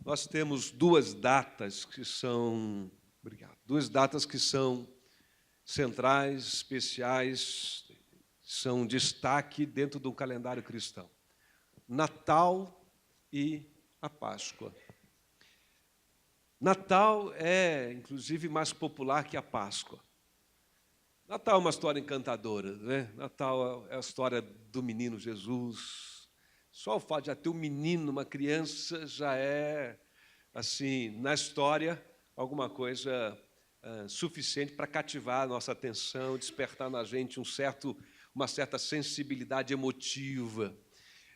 nós temos duas datas que são centrais, especiais, são destaque dentro do calendário cristão: Natal e a Páscoa. Natal é, inclusive, mais popular que a Páscoa. Natal é uma história encantadora, né? Natal é a história do menino Jesus. Só o fato de já ter um menino, uma criança, já é, assim, na história, alguma coisa suficiente para cativar a nossa atenção, despertar na gente uma certa sensibilidade emotiva.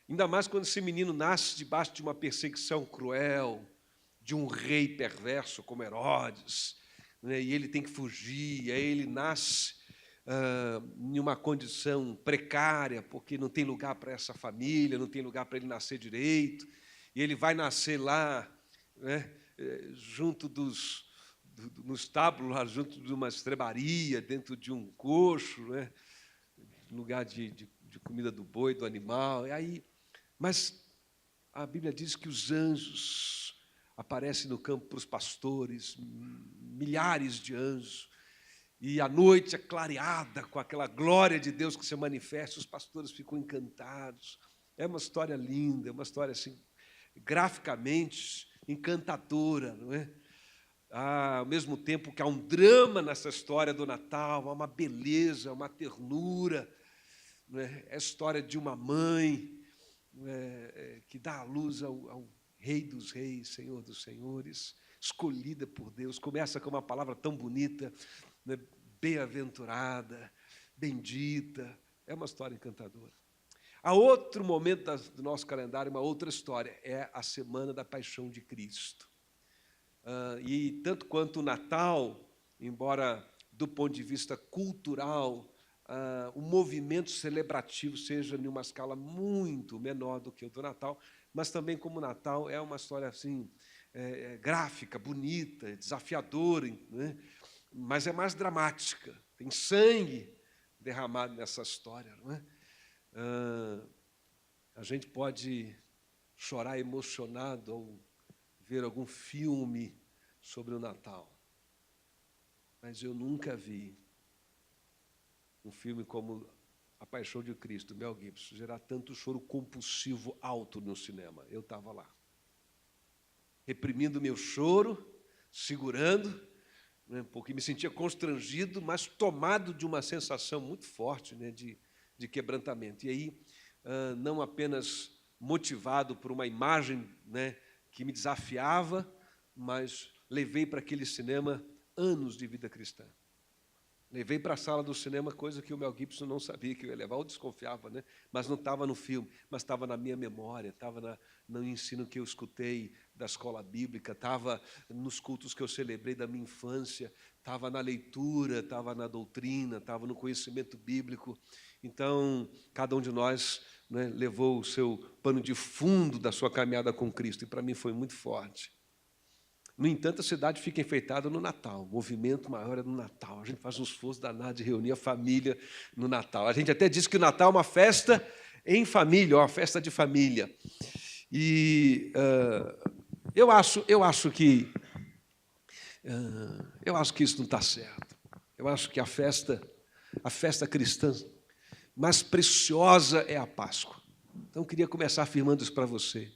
Ainda mais quando esse menino nasce debaixo de uma perseguição cruel, de um rei perverso como Herodes, né? E ele tem que fugir, e aí ele nasce em uma condição precária, porque não tem lugar para essa família, não tem lugar para ele nascer direito, e ele vai nascer lá, né, junto no estábulo, lá junto de uma estrebaria, dentro de um coxo, né, lugar de comida do boi, do animal. E aí, mas a Bíblia diz que os anjos aparecem no campo para os pastores, milhares de anjos, e a noite é clareada com aquela glória de Deus que se manifesta, os pastores ficam encantados. É uma história linda, é uma história assim, graficamente encantadora, não é? Ao mesmo tempo que há um drama nessa história do Natal, há uma beleza, uma ternura, não é? É a história de uma mãe, não é, que dá à luz ao Rei dos Reis, Senhor dos Senhores, escolhida por Deus. Começa com uma palavra tão bonita, né? Bem-aventurada, bendita. É uma história encantadora. Há outro momento do nosso calendário, uma outra história, é a Semana da Paixão de Cristo. E tanto quanto o Natal, embora do ponto de vista cultural, o movimento celebrativo seja em uma escala muito menor do que o do Natal, mas também como o Natal é uma história assim, gráfica, bonita, desafiadora, né? Mas é mais dramática, tem sangue derramado nessa história, não é? A gente pode chorar emocionado ao ver algum filme sobre o Natal, mas eu nunca vi um filme como A Paixão de Cristo, Mel Gibson, gerar tanto choro compulsivo alto no cinema. Eu estava lá, reprimindo meu choro, segurando, né, porque me sentia constrangido, mas tomado de uma sensação muito forte, né, de quebrantamento. E aí, não apenas motivado por uma imagem, né, que me desafiava, mas levei para aquele cinema anos de vida cristã. Levei para a sala do cinema coisa que o Mel Gibson não sabia que eu ia levar, ou desconfiava, né? Mas não estava no filme, mas estava na minha memória, estava no ensino que eu escutei da escola bíblica, estava nos cultos que eu celebrei da minha infância, estava na leitura, estava na doutrina, estava no conhecimento bíblico. Então, cada um de nós, né, levou o seu pano de fundo da sua caminhada com Cristo, e para mim foi muito forte. No entanto, a cidade fica enfeitada no Natal, o movimento maior é no Natal. A gente faz um esforço danado de reunir a família no Natal. A gente até diz que o Natal é uma festa em família, uma festa de família. E eu acho que isso não está certo. Eu acho que a festa cristã mais preciosa é a Páscoa. Então, eu queria começar afirmando isso para você.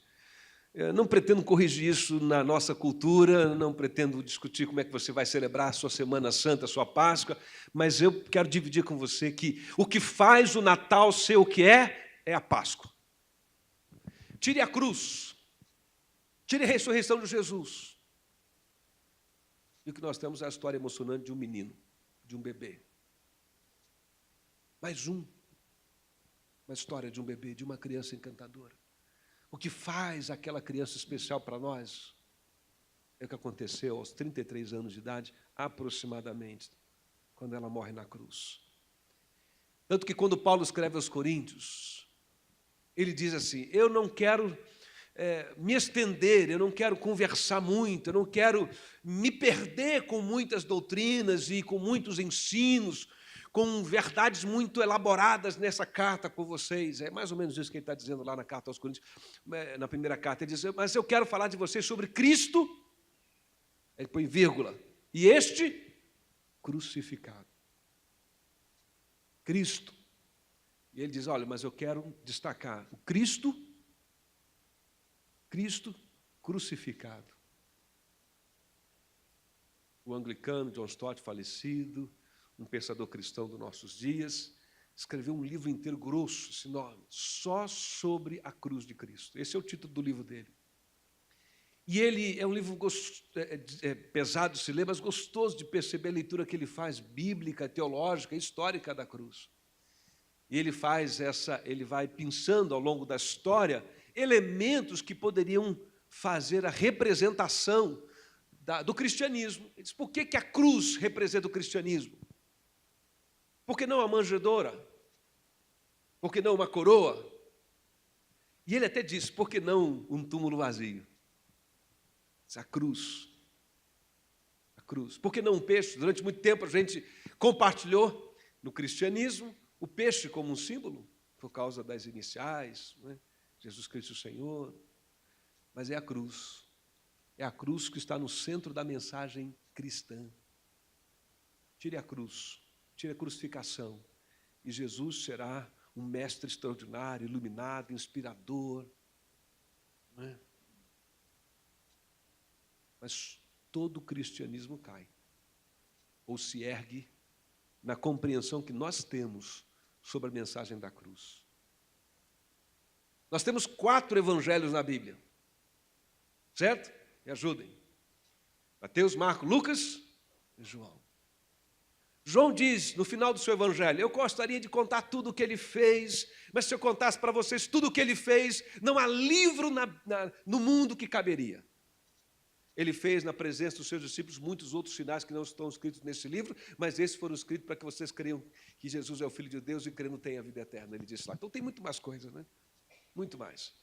Eu não pretendo corrigir isso na nossa cultura, não pretendo discutir como é que você vai celebrar a sua Semana Santa, a sua Páscoa, mas eu quero dividir com você que o que faz o Natal ser o que é a Páscoa. Tire a cruz, tire a ressurreição de Jesus. E o que nós temos é a história emocionante de um menino, de um bebê. Mais uma história de um bebê, de uma criança encantadora. O que faz aquela criança especial para nós é o que aconteceu aos 33 anos de idade, aproximadamente, quando ela morre na cruz. Tanto que quando Paulo escreve aos Coríntios, ele diz assim: eu não quero me estender, eu não quero conversar muito, eu não quero me perder com muitas doutrinas e com muitos ensinos, com verdades muito elaboradas nessa carta com vocês. É mais ou menos isso que ele está dizendo lá na carta aos Coríntios, na primeira carta. Ele diz, mas eu quero falar de vocês sobre Cristo, ele põe vírgula, e este crucificado. Cristo. E ele diz, olha, mas eu quero destacar o Cristo crucificado. O anglicano John Stott, falecido, um pensador cristão dos nossos dias, escreveu um livro inteiro grosso, enorme, só sobre a cruz de Cristo. Esse é o título do livro dele. E ele é um livro pesado de se ler, mas gostoso de perceber a leitura que ele faz, bíblica, teológica, histórica da cruz. E ele vai pensando ao longo da história elementos que poderiam fazer a representação do cristianismo. Ele diz, por que a cruz representa o cristianismo? Por que não a manjedoura? Por que não uma coroa? E ele até diz, por que não um túmulo vazio? A cruz. A cruz. Por que não um peixe? Durante muito tempo a gente compartilhou no cristianismo o peixe como um símbolo, por causa das iniciais, né? Jesus Cristo Senhor. Mas é a cruz. É a cruz que está no centro da mensagem cristã. Tire a cruz, tire a crucificação, e Jesus será um mestre extraordinário, iluminado, inspirador. Não é? Mas todo o cristianismo cai, ou se ergue na compreensão que nós temos sobre a mensagem da cruz. Nós temos 4 evangelhos na Bíblia, certo? Me ajudem. Mateus, Marcos, Lucas e João. João diz, no final do seu evangelho, eu gostaria de contar tudo o que ele fez, mas se eu contasse para vocês tudo o que ele fez, não há livro no mundo que caberia. Ele fez, na presença dos seus discípulos, muitos outros sinais que não estão escritos nesse livro, mas esses foram escritos para que vocês creiam que Jesus é o Filho de Deus e crendo tenha a vida eterna. Ele disse lá. Então tem muito mais coisas, né? Muito mais.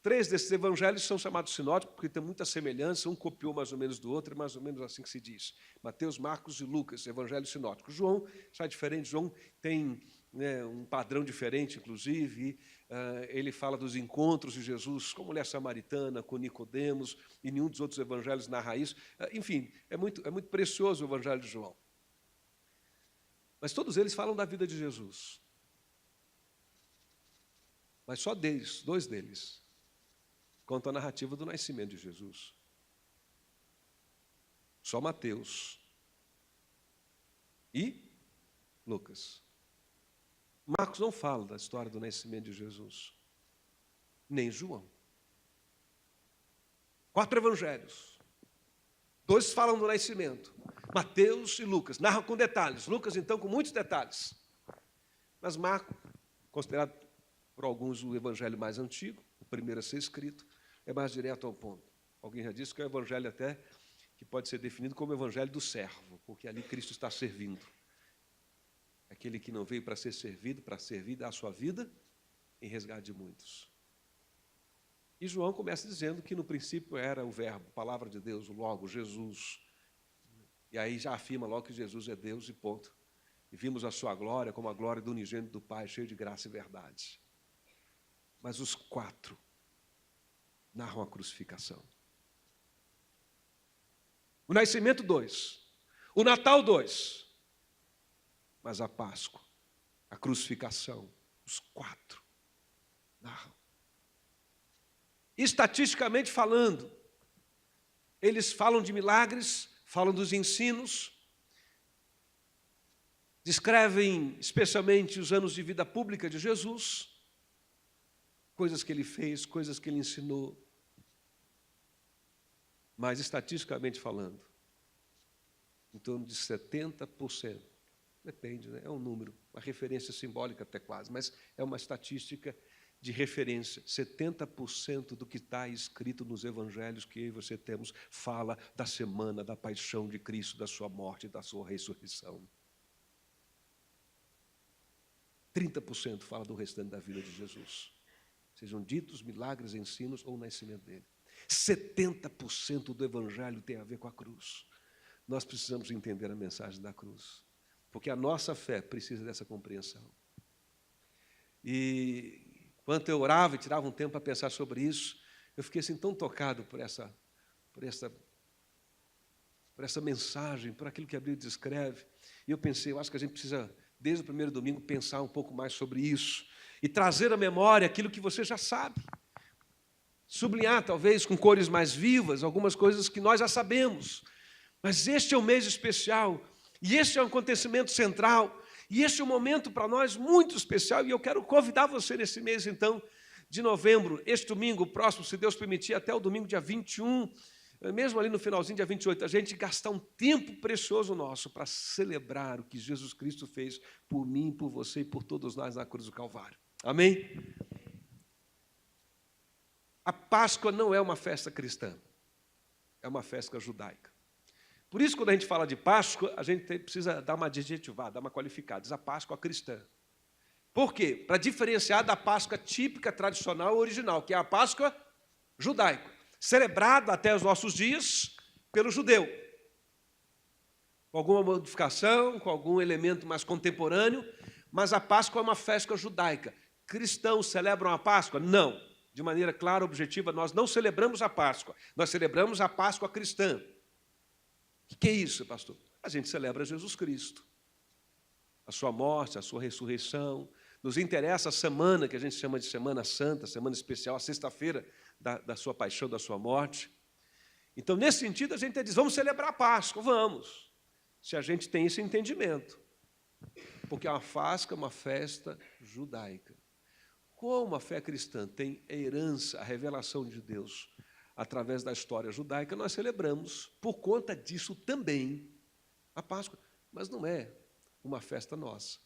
3 desses evangelhos são chamados sinóticos, porque tem muita semelhança, um copiou mais ou menos do outro, é mais ou menos assim que se diz. Mateus, Marcos e Lucas, evangelhos sinóticos. João já é diferente, João tem um padrão diferente, inclusive. Ele fala dos encontros de Jesus com a mulher samaritana, com Nicodemos, e nenhum dos outros evangelhos narra isso. Enfim, é muito precioso o evangelho de João. Mas todos eles falam da vida de Jesus. Mas só 2 deles contam a narrativa do nascimento de Jesus. Só Mateus e Lucas. Marcos não fala da história do nascimento de Jesus, nem João. 4 evangelhos. 2 falam do nascimento. Mateus e Lucas narram com detalhes. Lucas, então, com muitos detalhes. Mas Marcos, considerado por alguns o evangelho mais antigo, o primeiro a ser escrito, é mais direto ao ponto. Alguém já disse que é o evangelho até que pode ser definido como o evangelho do servo, porque ali Cristo está servindo. Aquele que não veio para ser servido, para servir, dar a sua vida em resgate de muitos. E João começa dizendo que no princípio era o verbo, a palavra de Deus, o logo, Jesus. E aí já afirma logo que Jesus é Deus e ponto. E vimos a sua glória como a glória do unigênito do Pai, cheio de graça e verdade. Mas os 4 narram a crucificação. O nascimento 2, o Natal 2, mas a Páscoa, a crucificação, os 4 narram. Estatisticamente falando, eles falam de milagres, falam dos ensinos, descrevem especialmente os anos de vida pública de Jesus, coisas que ele fez, coisas que ele ensinou. Mas, estatisticamente falando, em torno de 70%, depende, né? É um número, uma referência simbólica até quase, mas é uma estatística de referência. 70% do que está escrito nos evangelhos que eu e você temos fala da semana da paixão de Cristo, da sua morte e da sua ressurreição. 30% fala do restante da vida de Jesus. Sejam ditos milagres, ensinos ou o nascimento dele. 70% do evangelho tem a ver com a cruz. Nós precisamos entender a mensagem da cruz. porque a nossa fé precisa dessa compreensão. E enquanto eu orava e tirava um tempo para pensar sobre isso, eu fiquei assim tão tocado por essa mensagem, por aquilo que a Bíblia descreve. E eu pensei, eu acho que a gente precisa, desde o primeiro domingo, pensar um pouco mais sobre isso e trazer à memória aquilo que você já sabe. Sublinhar, talvez, com cores mais vivas, algumas coisas que nós já sabemos. Mas este é um mês especial, e este é um acontecimento central, e este é um momento para nós muito especial, e eu quero convidar você nesse mês, então, de novembro, este domingo próximo, se Deus permitir, até o domingo, dia 21, mesmo ali no finalzinho, dia 28, a gente gastar um tempo precioso nosso para celebrar o que Jesus Cristo fez por mim, por você e por todos nós na cruz do Calvário. Amém? A Páscoa não é uma festa cristã, é uma festa judaica. Por isso, quando a gente fala de Páscoa, a gente precisa dar uma adjetivada, dar uma qualificada, diz a Páscoa cristã. Por quê? Para diferenciar da Páscoa típica, tradicional, original, que é a Páscoa judaica, celebrada até os nossos dias pelo judeu, com alguma modificação, com algum elemento mais contemporâneo, mas a Páscoa é uma festa judaica. Cristãos celebram a Páscoa? Não. De maneira clara, objetiva, nós não celebramos a Páscoa, nós celebramos a Páscoa cristã. O que é isso, pastor? A gente celebra Jesus Cristo, a sua morte, a sua ressurreição. Nos interessa a semana, que a gente chama de Semana Santa, semana especial, a sexta-feira da sua paixão, da sua morte. Então, nesse sentido, a gente diz, vamos celebrar a Páscoa, vamos, se a gente tem esse entendimento. Porque a Páscoa é uma festa judaica. Como a fé cristã tem a herança, a revelação de Deus, através da história judaica, nós celebramos, por conta disso também, a Páscoa. Mas não é uma festa nossa.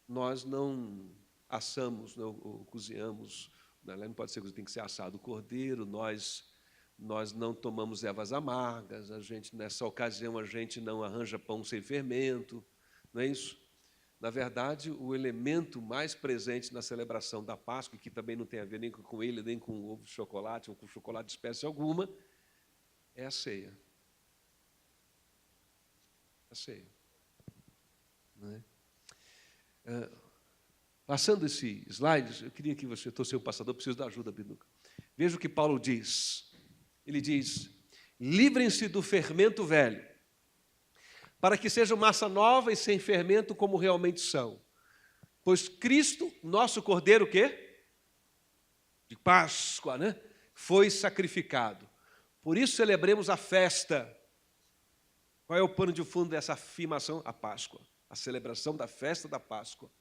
Nós não assamos, não cozinhamos, não pode ser coisa, tem que ser assado o cordeiro, nós não tomamos ervas amargas, nessa ocasião a gente não arranja pão sem fermento, não é isso? Na verdade, o elemento mais presente na celebração da Páscoa, que também não tem a ver nem com ele, nem com ovo de chocolate, ou com chocolate de espécie alguma, é a ceia. A ceia. Não é? Passando esse slide, eu queria que você, estou seu passador, preciso da ajuda, Binuca. Veja o que Paulo diz. Ele diz, livrem-se do fermento velho, para que sejam massa nova e sem fermento como realmente são. Pois Cristo, nosso Cordeiro, o quê? De Páscoa, né? Foi sacrificado. Por isso celebremos a festa. Qual é o pano de fundo dessa afirmação? A Páscoa. A celebração da festa da Páscoa.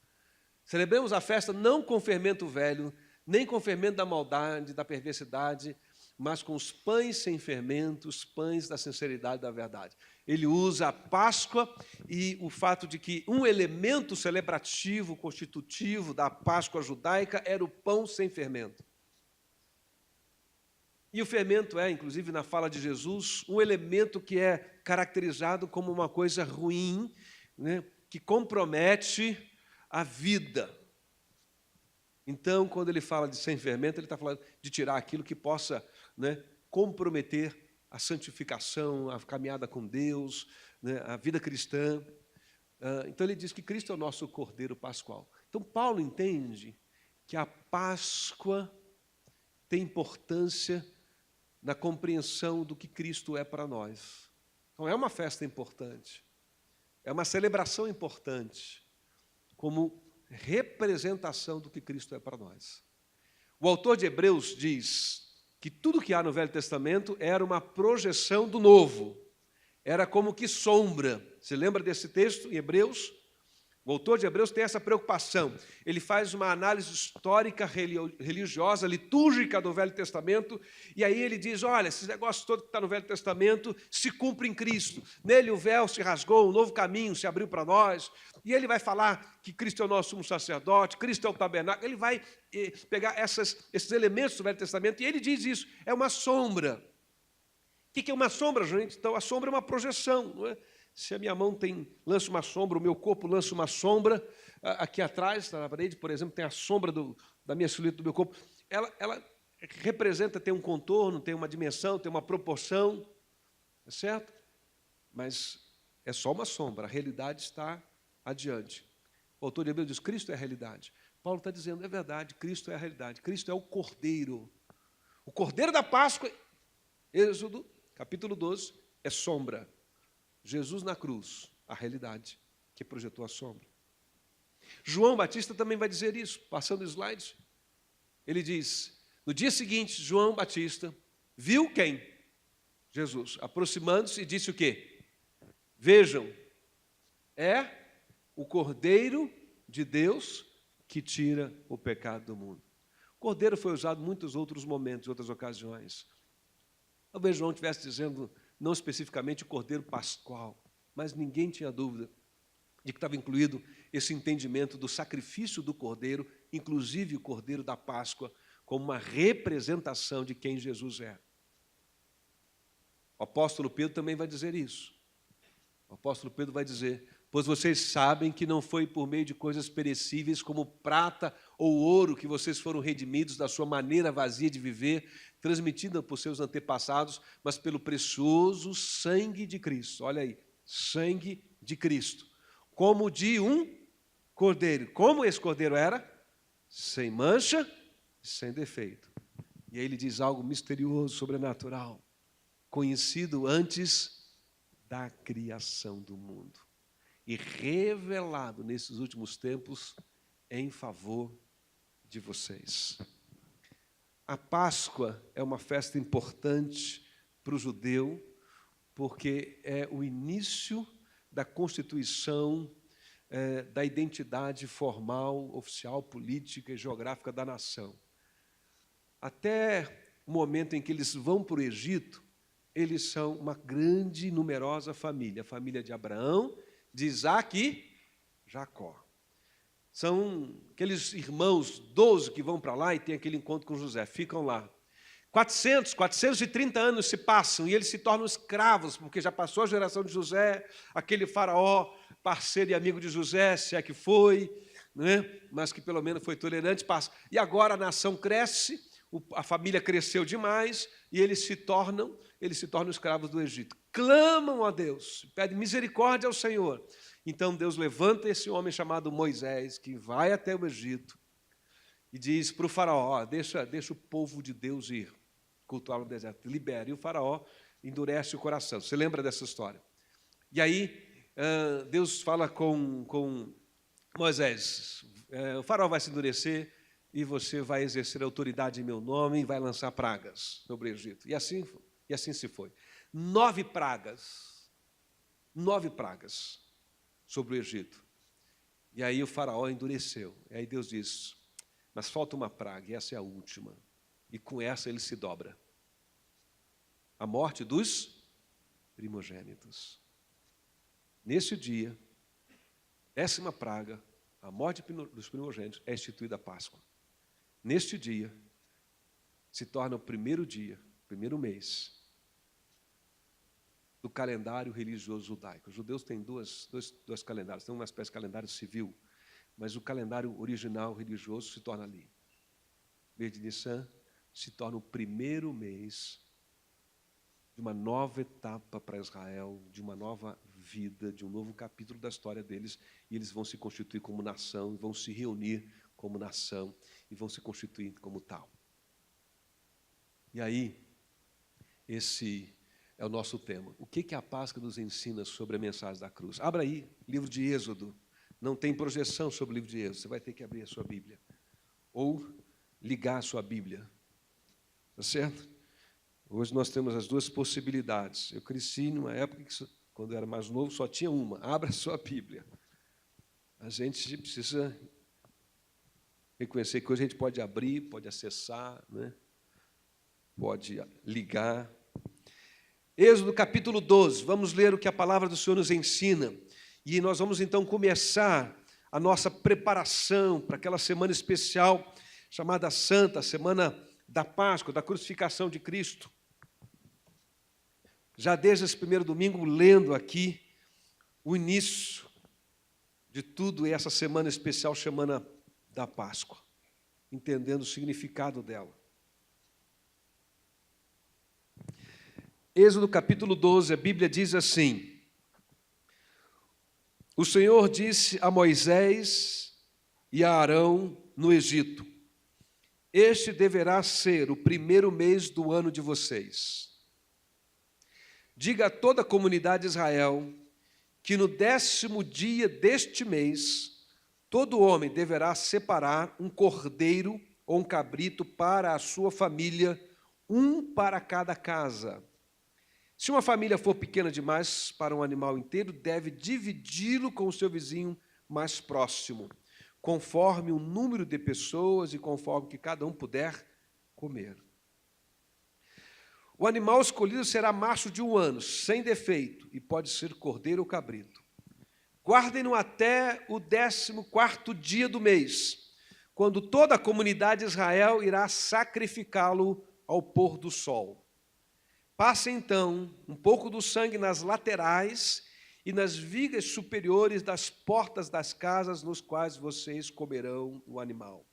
Celebremos a festa não com fermento velho, nem com fermento da maldade, da perversidade, mas com os pães sem fermento, os pães da sinceridade e da verdade. Ele usa a Páscoa e o fato de que um elemento celebrativo, constitutivo da Páscoa judaica era o pão sem fermento. E o fermento é, inclusive na fala de Jesus, um elemento que é caracterizado como uma coisa ruim, né, que compromete a vida. Então, quando ele fala de sem fermento, ele está falando de tirar aquilo que possa, né, comprometer a santificação, a caminhada com Deus, né, a vida cristã. Então, ele diz que Cristo é o nosso Cordeiro Pascual. Então, Paulo entende que a Páscoa tem importância na compreensão do que Cristo é para nós. Então, é uma festa importante, é uma celebração importante, como representação do que Cristo é para nós. O autor de Hebreus diz que tudo que há no Velho Testamento era uma projeção do Novo, era como que sombra. Você lembra desse texto em Hebreus? O autor de Hebreus tem essa preocupação. Ele faz uma análise histórica, religiosa, litúrgica do Velho Testamento, e aí ele diz, olha, esses negócios todos que está no Velho Testamento se cumprem em Cristo. Nele o véu se rasgou, um novo caminho se abriu para nós, e ele vai falar que Cristo é o nosso sumo sacerdote, Cristo é o tabernáculo, ele vai pegar esses elementos do Velho Testamento, e ele diz isso, é uma sombra. O que é uma sombra, gente? Então, a sombra é uma projeção, não é? Se a minha mão lança uma sombra, o meu corpo lança uma sombra, aqui atrás, na parede, por exemplo, tem a sombra da minha silhueta do meu corpo, ela representa, tem um contorno, tem uma dimensão, tem uma proporção, certo? Mas é só uma sombra, a realidade está adiante. O autor de Hebreus diz, Cristo é a realidade. Paulo está dizendo, é verdade, Cristo é a realidade. Cristo é o Cordeiro. O Cordeiro da Páscoa, Êxodo, capítulo 12, é sombra. Jesus na cruz, a realidade que projetou a sombra. João Batista também vai dizer isso, passando slides. Ele diz, no dia seguinte, João Batista viu quem? Jesus, aproximando-se e disse o quê? Vejam, é o Cordeiro de Deus que tira o pecado do mundo. O Cordeiro foi usado em muitos outros momentos, em outras ocasiões. Talvez João estivesse dizendo, não especificamente o Cordeiro Pascual, mas ninguém tinha dúvida de que estava incluído esse entendimento do sacrifício do Cordeiro, inclusive o Cordeiro da Páscoa, como uma representação de quem Jesus é. O apóstolo Pedro também vai dizer isso. O apóstolo Pedro vai dizer, pois vocês sabem que não foi por meio de coisas perecíveis como prata ou ouro que vocês foram redimidos da sua maneira vazia de viver, transmitida por seus antepassados, mas pelo precioso sangue de Cristo. Olha aí, sangue de Cristo. Como de um cordeiro. Como esse cordeiro era? Sem mancha e sem defeito. E aí ele diz algo misterioso, sobrenatural, conhecido antes da criação do mundo e revelado nesses últimos tempos em favor de vocês. A Páscoa é uma festa importante para o judeu, porque é o início da constituição da identidade formal, oficial, política e geográfica da nação. Até o momento em que eles vão para o Egito, eles são uma grande e numerosa família, a família de Abraão, de Isaac e Jacó. São aqueles irmãos 12 que vão para lá e tem aquele encontro com José, ficam lá. 430 anos se passam e eles se tornam escravos, porque já passou a geração de José, aquele faraó, parceiro e amigo de José, se é que foi, né? Mas que pelo menos foi tolerante, passa. E agora a nação cresce, a família cresceu demais e eles se tornam escravos do Egito. Clamam a Deus, pedem misericórdia ao Senhor. Então Deus levanta esse homem chamado Moisés, que vai até o Egito e diz para o faraó, deixa o povo de Deus ir cultuar no deserto, libera. E o faraó endurece o coração. Você lembra dessa história? E aí Deus fala com Moisés, o faraó vai se endurecer e você vai exercer autoridade em meu nome e vai lançar pragas sobre o Egito. E assim se foi. 9 pragas sobre o Egito. E aí o faraó endureceu. E aí Deus diz, mas falta uma praga, e essa é a última. E com essa ele se dobra. A morte dos primogênitos. Nesse dia, 10ª praga, a morte dos primogênitos, é instituída a Páscoa. Neste dia, se torna o primeiro dia, primeiro mês, do calendário religioso judaico. Os judeus têm dois calendários, tem uma espécie de calendário civil, mas o calendário original religioso se torna ali. Mês de Nissan se torna o primeiro mês de uma nova etapa para Israel, de uma nova vida, de um novo capítulo da história deles, e eles vão se constituir como nação, vão se reunir como nação, e vão se constituir como tal. E aí, esse é o nosso tema. O que a Páscoa nos ensina sobre a mensagem da cruz? Abra aí, livro de Êxodo. Não tem projeção sobre o livro de Êxodo, você vai ter que abrir a sua Bíblia. Ou ligar a sua Bíblia. Tá certo? Hoje nós temos as duas possibilidades. Eu cresci numa época que, quando eu era mais novo, só tinha uma. Abra a sua Bíblia. A gente precisa reconhecer que hoje a gente pode abrir, pode acessar, né? Pode ligar. Êxodo capítulo 12, vamos ler o que a palavra do Senhor nos ensina. E nós vamos então começar a nossa preparação para aquela semana especial chamada Santa, a semana da Páscoa, da crucificação de Cristo. Já desde esse primeiro domingo, lendo aqui o início de tudo e essa semana especial, semana da Páscoa, entendendo o significado dela. Êxodo capítulo 12, a Bíblia diz assim, O Senhor disse a Moisés e a Arão no Egito: este deverá ser o primeiro mês do ano de vocês. Diga a toda a comunidade de Israel que no 10º dia deste mês, todo homem deverá separar um cordeiro ou um cabrito para a sua família, um para cada casa. Se uma família for pequena demais para um animal inteiro, deve dividi-lo com o seu vizinho mais próximo, conforme o número de pessoas e conforme que cada um puder comer. O animal escolhido será macho de 1 ano, sem defeito, e pode ser cordeiro ou cabrito. Guardem-no até o 14º dia do mês, quando toda a comunidade de Israel irá sacrificá-lo ao pôr do sol. Passem, então, um pouco do sangue nas laterais e nas vigas superiores das portas das casas nos quais vocês comerão o animal.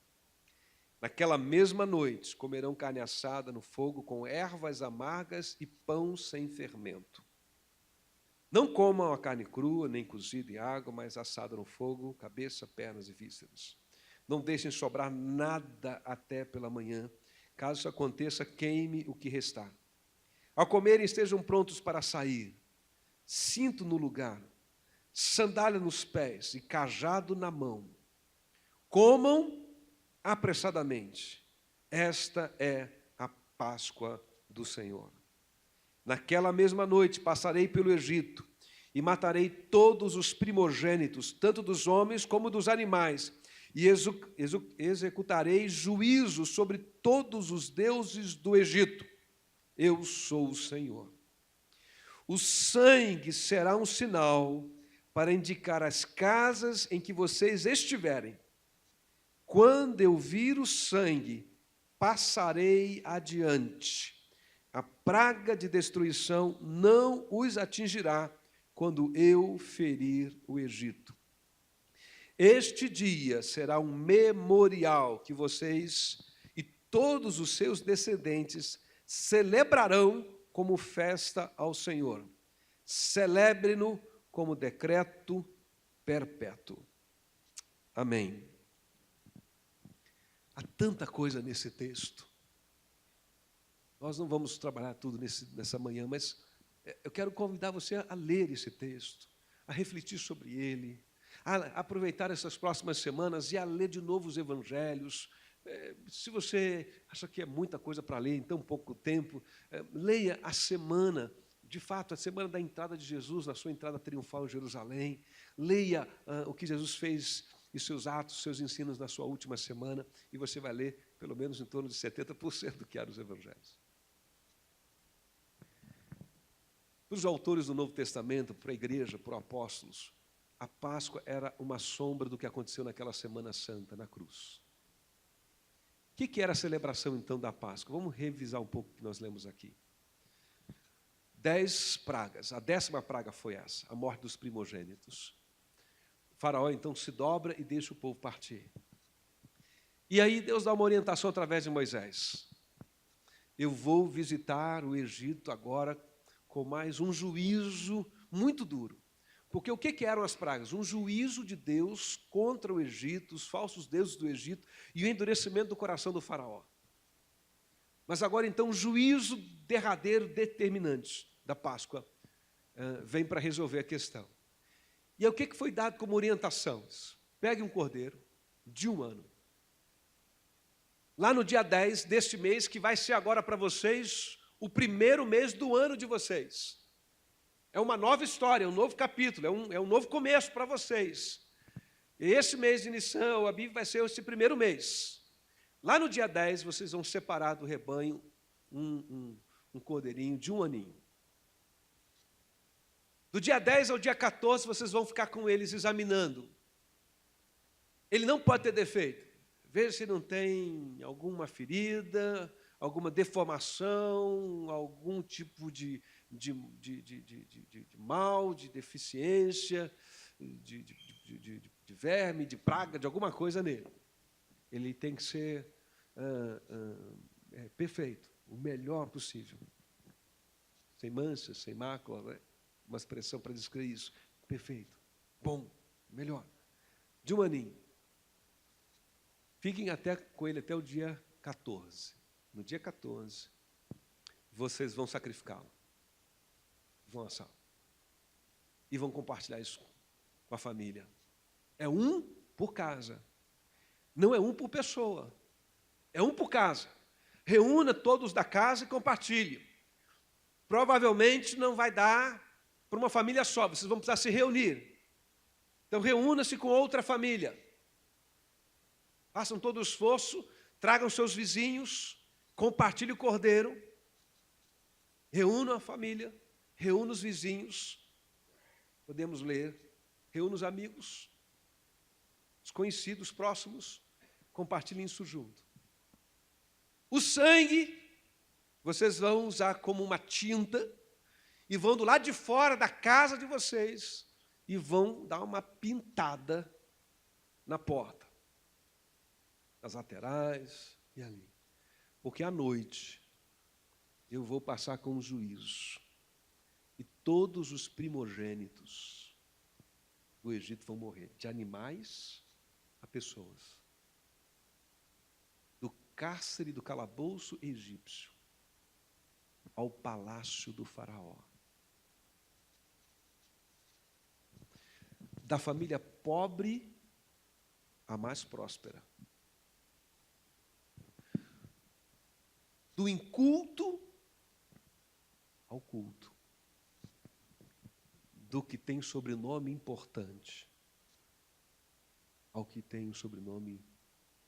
Naquela mesma noite, comerão carne assada no fogo com ervas amargas e pão sem fermento. Não comam a carne crua, nem cozida em água, mas assada no fogo, cabeça, pernas e vísceras. Não deixem sobrar nada até pela manhã. Caso isso aconteça, queime o que restar. Ao comerem, estejam prontos para sair. Cinto no lugar, sandália nos pés e cajado na mão. Comam apressadamente. Esta é a Páscoa do Senhor. Naquela mesma noite passarei pelo Egito e matarei todos os primogênitos, tanto dos homens como dos animais, e executarei juízo sobre todos os deuses do Egito. Eu sou o Senhor. O sangue será um sinal para indicar as casas em que vocês estiverem. Quando eu vir o sangue, passarei adiante. A praga de destruição não os atingirá quando eu ferir o Egito. Este dia será um memorial que vocês e todos os seus descendentes celebrarão como festa ao Senhor. Celebre-no como decreto perpétuo. Amém. Há tanta coisa nesse texto. Nós não vamos trabalhar tudo nessa manhã, mas eu quero convidar você a ler esse texto, a refletir sobre ele, a aproveitar essas próximas semanas e a ler de novo os evangelhos. Se você acha que é muita coisa para ler em tão pouco tempo, leia a semana, de fato, a semana da entrada de Jesus, na sua entrada triunfal em Jerusalém. Leia o que Jesus fez e seus atos, seus ensinos na sua última semana, e você vai ler pelo menos em torno de 70% do que há nos evangelhos. Para os autores do Novo Testamento, para a igreja, para os apóstolos, a Páscoa era uma sombra do que aconteceu naquela Semana Santa, na cruz. O que era a celebração, então, da Páscoa? Vamos revisar um pouco o que nós lemos aqui. 10 pragas. A 10ª praga foi essa, a morte dos primogênitos. O faraó, então, se dobra e deixa o povo partir. E aí Deus dá uma orientação através de Moisés. Eu vou visitar o Egito agora com mais um juízo muito duro. Porque o que eram as pragas? Um juízo de Deus contra o Egito, os falsos deuses do Egito e o endurecimento do coração do faraó. Mas agora, então, o juízo derradeiro, determinante da Páscoa vem para resolver a questão. E aí, o que foi dado como orientação? Pegue um cordeiro de 1 ano. Lá no dia 10 deste mês, que vai ser agora para vocês o primeiro mês do ano de vocês. É uma nova história, é um novo capítulo, é um novo começo para vocês. E esse mês de Nissan, a Bíblia vai ser esse primeiro mês. Lá no dia 10, vocês vão separar do rebanho um cordeirinho de 1 aninho. Do dia 10 ao dia 14, vocês vão ficar com eles examinando. Ele não pode ter defeito. Veja se não tem alguma ferida, alguma deformação, algum tipo de mal, de deficiência, de verme, de praga, de alguma coisa nele. Ele tem que ser perfeito, o melhor possível. Sem manchas, sem mácula, né? Uma expressão para descrever isso. Perfeito, bom, melhor, de um aninho. Fiquem com ele até o dia 14. No dia 14, vocês vão sacrificá-lo. Vão assá-lo. E vão compartilhar isso com a família. É um por casa. Não é um por pessoa. É um por casa. Reúna todos da casa e compartilhe. Provavelmente não vai dar para uma família só. Vocês vão precisar se reunir. Então, reúna-se com outra família. Façam todo o esforço, tragam seus vizinhos, compartilhem o cordeiro, reúnam a família, reúnam os vizinhos, podemos ler, reúnam os amigos, os conhecidos, próximos, compartilhem isso junto. O sangue, vocês vão usar como uma tinta e vão do lado de fora da casa de vocês e vão dar uma pintada na porta. Nas laterais e ali. Porque à noite eu vou passar com um juízo. E todos os primogênitos do Egito vão morrer. De animais a pessoas. Do cárcere, do calabouço egípcio, ao palácio do faraó. Da família pobre à mais próspera. Do inculto ao culto. Do que tem sobrenome importante ao que tem um sobrenome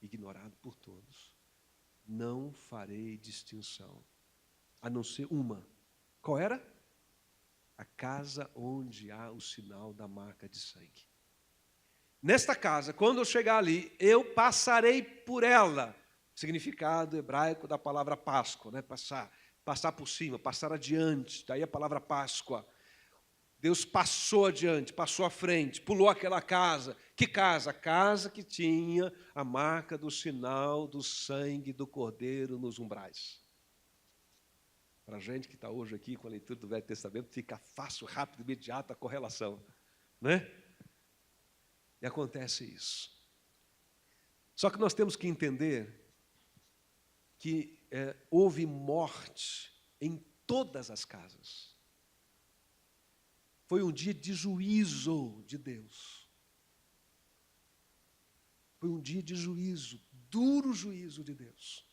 ignorado por todos. Não farei distinção, a não ser uma. Qual era? A casa onde há o sinal da marca de sangue. Nesta casa, quando eu chegar ali, eu passarei por ela. Significado hebraico da palavra Páscoa, né? Passar por cima, passar adiante, daí a palavra Páscoa. Deus passou adiante, passou à frente, pulou aquela casa. Que casa? A casa que tinha a marca do sinal do sangue do Cordeiro nos umbrais. Para a gente que está hoje aqui com a leitura do Velho Testamento, fica fácil, rápido, imediato a correlação, né? E acontece isso. Só que nós temos que entender que houve morte em todas as casas. Foi um dia de juízo de Deus. Foi um dia de juízo, duro juízo de Deus.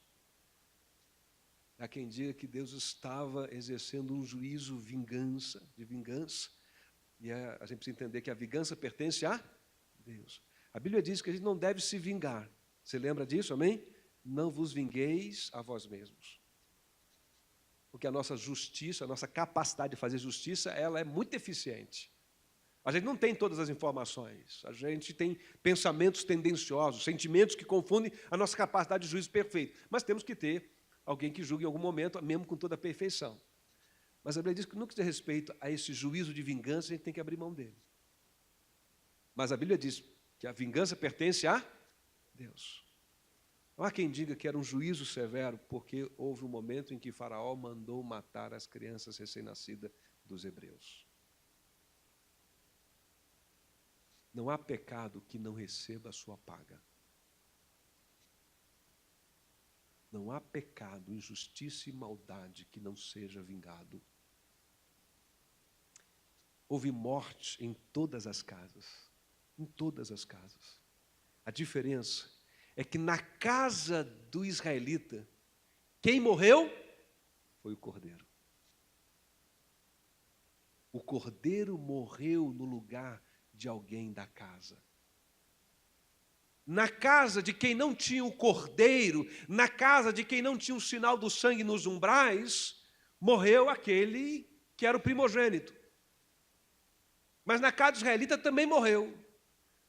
Há quem diga que Deus estava exercendo um juízo de vingança, e a gente precisa entender que a vingança pertence a Deus. A Bíblia diz que a gente não deve se vingar. Você lembra disso, amém? Não vos vingueis a vós mesmos. Porque a nossa justiça, a nossa capacidade de fazer justiça, ela é muito eficiente. A gente não tem todas as informações. A gente tem pensamentos tendenciosos, sentimentos que confundem a nossa capacidade de juízo perfeito. Mas temos que ter alguém que julgue em algum momento, mesmo com toda a perfeição. Mas a Bíblia diz que no que diz respeito a esse juízo de vingança, a gente tem que abrir mão dele. Mas a Bíblia diz que a vingança pertence a Deus. Não há quem diga que era um juízo severo, porque houve um momento em que Faraó mandou matar as crianças recém-nascidas dos hebreus. Não há pecado que não receba a sua paga. Não há pecado, injustiça e maldade que não seja vingado. Houve morte em todas as casas. Em todas as casas. A diferença é que na casa do israelita, quem morreu foi o cordeiro. O cordeiro morreu no lugar de alguém da casa. Na casa de quem não tinha o cordeiro, na casa de quem não tinha o sinal do sangue nos umbrais, morreu aquele que era o primogênito. Mas na casa do israelita também morreu.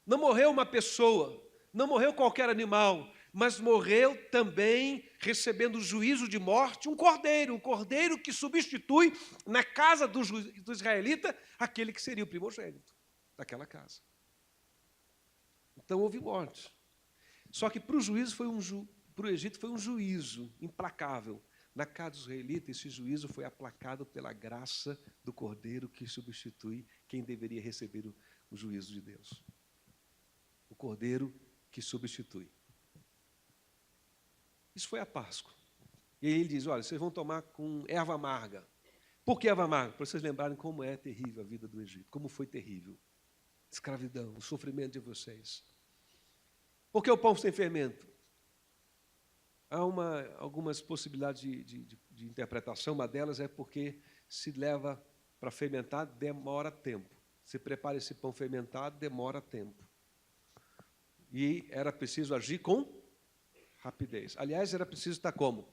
Não morreu uma pessoa, não morreu qualquer animal, mas morreu também, recebendo o juízo de morte, um cordeiro que substitui na casa do israelita aquele que seria o primogênito daquela casa. Então houve morte. Só que para o Egito foi um juízo implacável. Na casa dos israelitas, esse juízo foi aplacado pela graça do cordeiro que substitui quem deveria receber o juízo de Deus. Cordeiro que substitui. Isso foi a Páscoa. E aí ele diz, olha, vocês vão tomar com erva amarga. Por que erva amarga? Para vocês lembrarem como é terrível a vida do Egito, como foi terrível. Escravidão, o sofrimento de vocês. Por que o pão sem fermento? Há algumas possibilidades de interpretação. Uma delas é porque se leva para fermentar, demora tempo. Se prepara esse pão fermentado, demora tempo. E era preciso agir com rapidez. Aliás, era preciso estar como?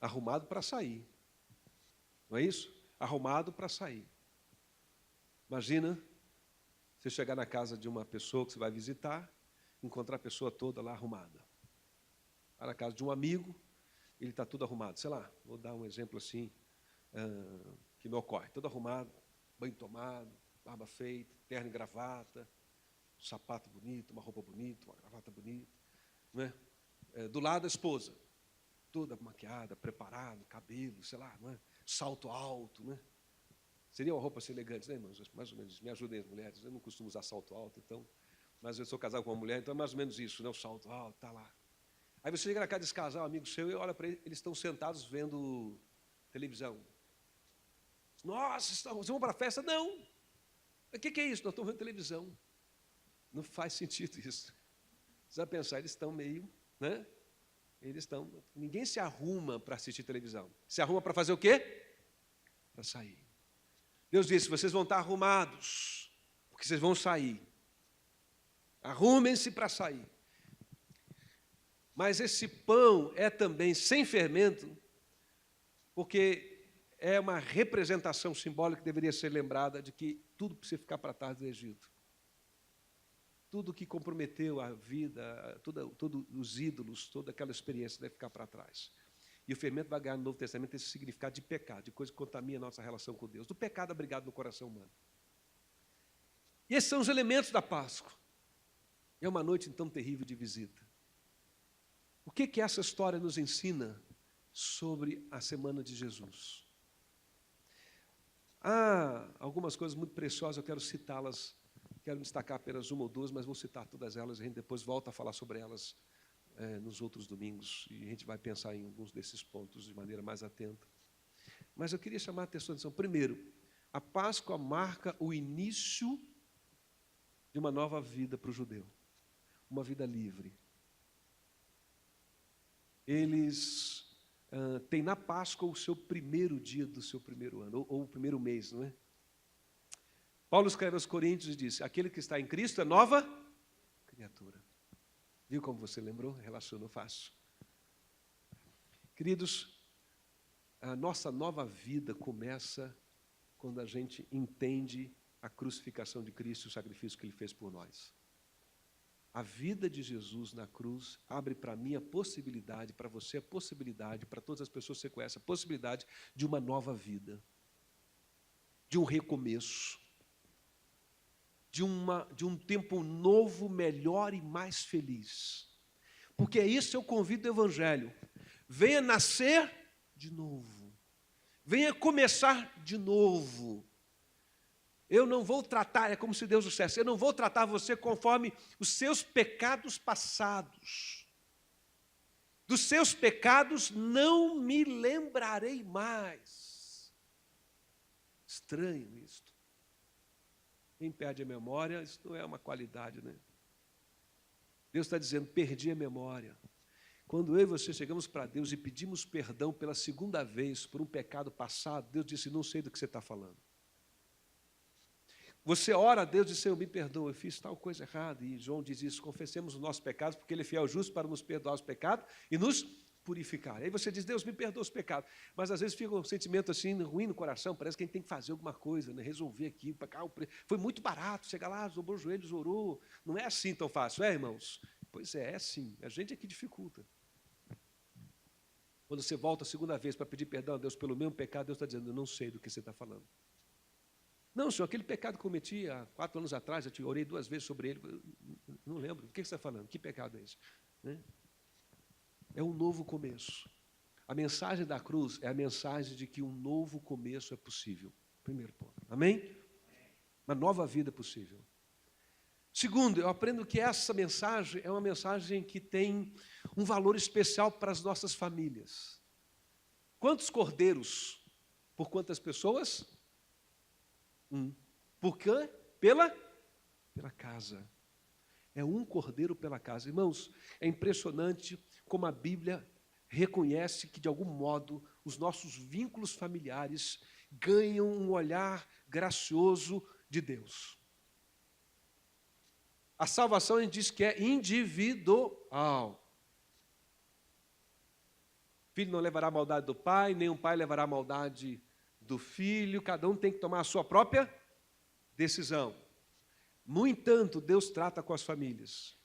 Arrumado para sair. Não é isso? Arrumado para sair. Imagina você chegar na casa de uma pessoa que você vai visitar, encontrar a pessoa toda lá arrumada. Vai na casa de um amigo, ele está tudo arrumado. Sei lá, vou dar um exemplo assim, que me ocorre. Todo arrumado, banho tomado, barba feita, terno e gravata, sapato bonito, uma roupa bonita, uma gravata bonita. Não é? Do lado a esposa, toda maquiada, preparada, cabelo, sei lá, não é? Salto alto. Não é? Seria uma roupa assim elegante, né, irmãos? Mais ou menos, me ajudem as mulheres. Eu não costumo usar salto alto, então, mas eu sou casado com uma mulher, então é mais ou menos isso, né? O salto alto, está lá. Aí você chega na casa desse casal, amigo seu, e olha para eles estão sentados vendo televisão. Nossa, vocês vão para a festa? Não. O que é isso? Nós estamos vendo televisão. Não faz sentido isso. Você vai pensar, eles estão meio, né? Ninguém se arruma para assistir televisão. Se arruma para fazer o quê? Para sair. Deus disse, vocês vão estar arrumados, porque vocês vão sair. Arrumem-se para sair. Mas esse pão é também sem fermento, porque é uma representação simbólica que deveria ser lembrada de que tudo precisa ficar para trás do Egito. Tudo que comprometeu a vida, todos os ídolos, toda aquela experiência deve ficar para trás. E o fermento vai ganhar no Novo Testamento esse significado de pecado, de coisa que contamina a nossa relação com Deus, do pecado abrigado no coração humano. E esses são os elementos da Páscoa. É uma noite, então, terrível de visita. O que essa história nos ensina sobre a semana de Jesus? Há algumas coisas muito preciosas, eu quero citá-las, quero destacar apenas uma ou duas, mas vou citar todas elas, a gente depois volta a falar sobre elas nos outros domingos, e a gente vai pensar em alguns desses pontos de maneira mais atenta. Mas eu queria chamar a atenção. Primeiro, a Páscoa marca o início de uma nova vida para o judeu, uma vida livre. Eles têm na Páscoa o seu primeiro dia do seu primeiro ano, ou o primeiro mês, não é? Paulo escreve aos Coríntios e diz, aquele que está em Cristo é nova criatura. Viu como você lembrou? Relacionou fácil. Queridos, a nossa nova vida começa quando a gente entende a crucificação de Cristo e o sacrifício que Ele fez por nós. A vida de Jesus na cruz abre para mim a possibilidade, para você a possibilidade, para todas as pessoas que você conhece, a possibilidade de uma nova vida, de um recomeço, de um tempo novo, melhor e mais feliz. Porque é isso que eu convido do Evangelho. Venha nascer de novo. Venha começar de novo. Eu não vou tratar, é como se Deus dissesse, eu não vou tratar você conforme os seus pecados passados. Dos seus pecados não me lembrarei mais. Estranho isto. Quem perde a memória, isso não é uma qualidade, né? Deus está dizendo, perdi a memória. Quando eu e você chegamos para Deus e pedimos perdão pela segunda vez por um pecado passado, Deus disse, não sei do que você está falando. Você ora a Deus e diz, Senhor, me perdoa, eu fiz tal coisa errada. E João diz isso, confessemos os nossos pecados, porque Ele é fiel e justo para nos perdoar os pecados e nos purificar. Aí você diz, Deus, me perdoa os pecados. Mas às vezes fica um sentimento assim, ruim no coração, parece que a gente tem que fazer alguma coisa, né? Resolver aqui, pagar o preço. Foi muito barato, chega lá, dobrou os joelhos, orou. Não é assim tão fácil, é, irmãos? Pois é assim, a gente é que dificulta. Quando você volta a segunda vez para pedir perdão a Deus pelo mesmo pecado, Deus está dizendo, eu não sei do que você está falando. Não, senhor, aquele pecado que cometi há 4 anos atrás, eu te orei 2 vezes sobre ele, não lembro, o que você está falando? Que pecado é esse? Né? É um novo começo. A mensagem da cruz é a mensagem de que um novo começo é possível. Primeiro ponto. Amém? Uma nova vida é possível. Segundo, eu aprendo que essa mensagem é uma mensagem que tem um valor especial para as nossas famílias. Quantos cordeiros por quantas pessoas? Um. Por quê? Pela casa. É um cordeiro pela casa. Irmãos, é impressionante como a Bíblia reconhece que, de algum modo, os nossos vínculos familiares ganham um olhar gracioso de Deus. A salvação, a gente diz que é individual. Filho não levará a maldade do pai, nem um pai levará a maldade do filho. Cada um tem que tomar a sua própria decisão. No entanto, Deus trata com as famílias.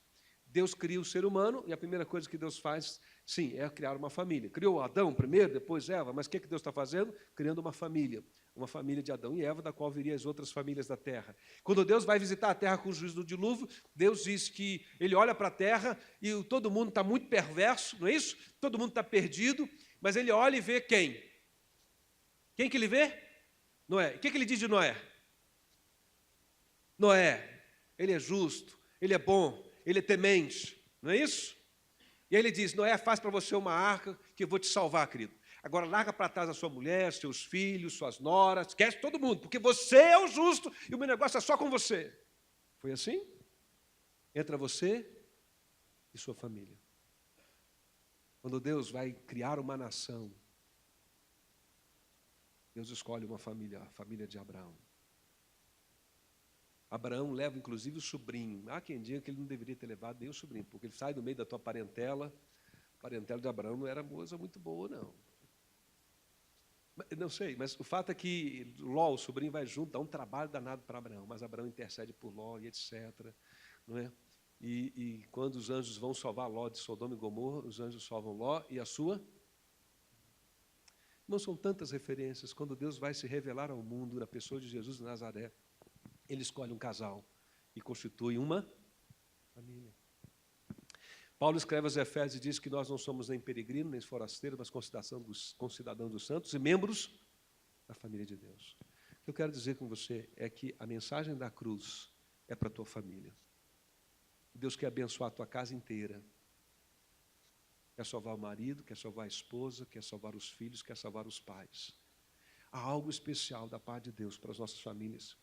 Deus cria o ser humano e a primeira coisa que Deus faz, sim, é criar uma família. Criou Adão primeiro, depois Eva, mas o que Deus está fazendo? Criando uma família de Adão e Eva, da qual viriam as outras famílias da terra. Quando Deus vai visitar a terra com o juízo do dilúvio, Deus diz que Ele olha para a terra e todo mundo está muito perverso, não é isso? Todo mundo está perdido, mas Ele olha e vê quem? Quem que Ele vê? Noé. O que Ele diz de Noé? Noé, ele é justo, ele é bom, ele é temente, não é isso? E aí ele diz, Noé, faz para você uma arca que eu vou te salvar, querido. Agora larga para trás a sua mulher, seus filhos, suas noras, esquece todo mundo, porque você é o justo e o meu negócio é só com você. Foi assim? Entra você e sua família. Quando Deus vai criar uma nação, Deus escolhe uma família, a família de Abraão. Abraão leva, inclusive, o sobrinho. Há quem diga que ele não deveria ter levado nem o sobrinho, porque ele sai do meio da tua parentela. A parentela de Abraão não era moça muito boa, não. Não sei, mas o fato é que Ló, o sobrinho, vai junto, dá um trabalho danado para Abraão, mas Abraão intercede por Ló e etc. Não é? E quando os anjos vão salvar Ló de Sodoma e Gomorra, os anjos salvam Ló e a sua... Não são tantas referências. Quando Deus vai se revelar ao mundo na pessoa de Jesus de Nazaré, Ele escolhe um casal e constitui uma família. Paulo escreve aos Efésios e diz que nós não somos nem peregrinos, nem forasteiros, mas concidadãos dos santos e membros da família de Deus. O que eu quero dizer com você é que a mensagem da cruz é para a tua família. Deus quer abençoar a tua casa inteira. Quer salvar o marido, quer salvar a esposa, quer salvar os filhos, quer salvar os pais. Há algo especial da parte de Deus para as nossas famílias.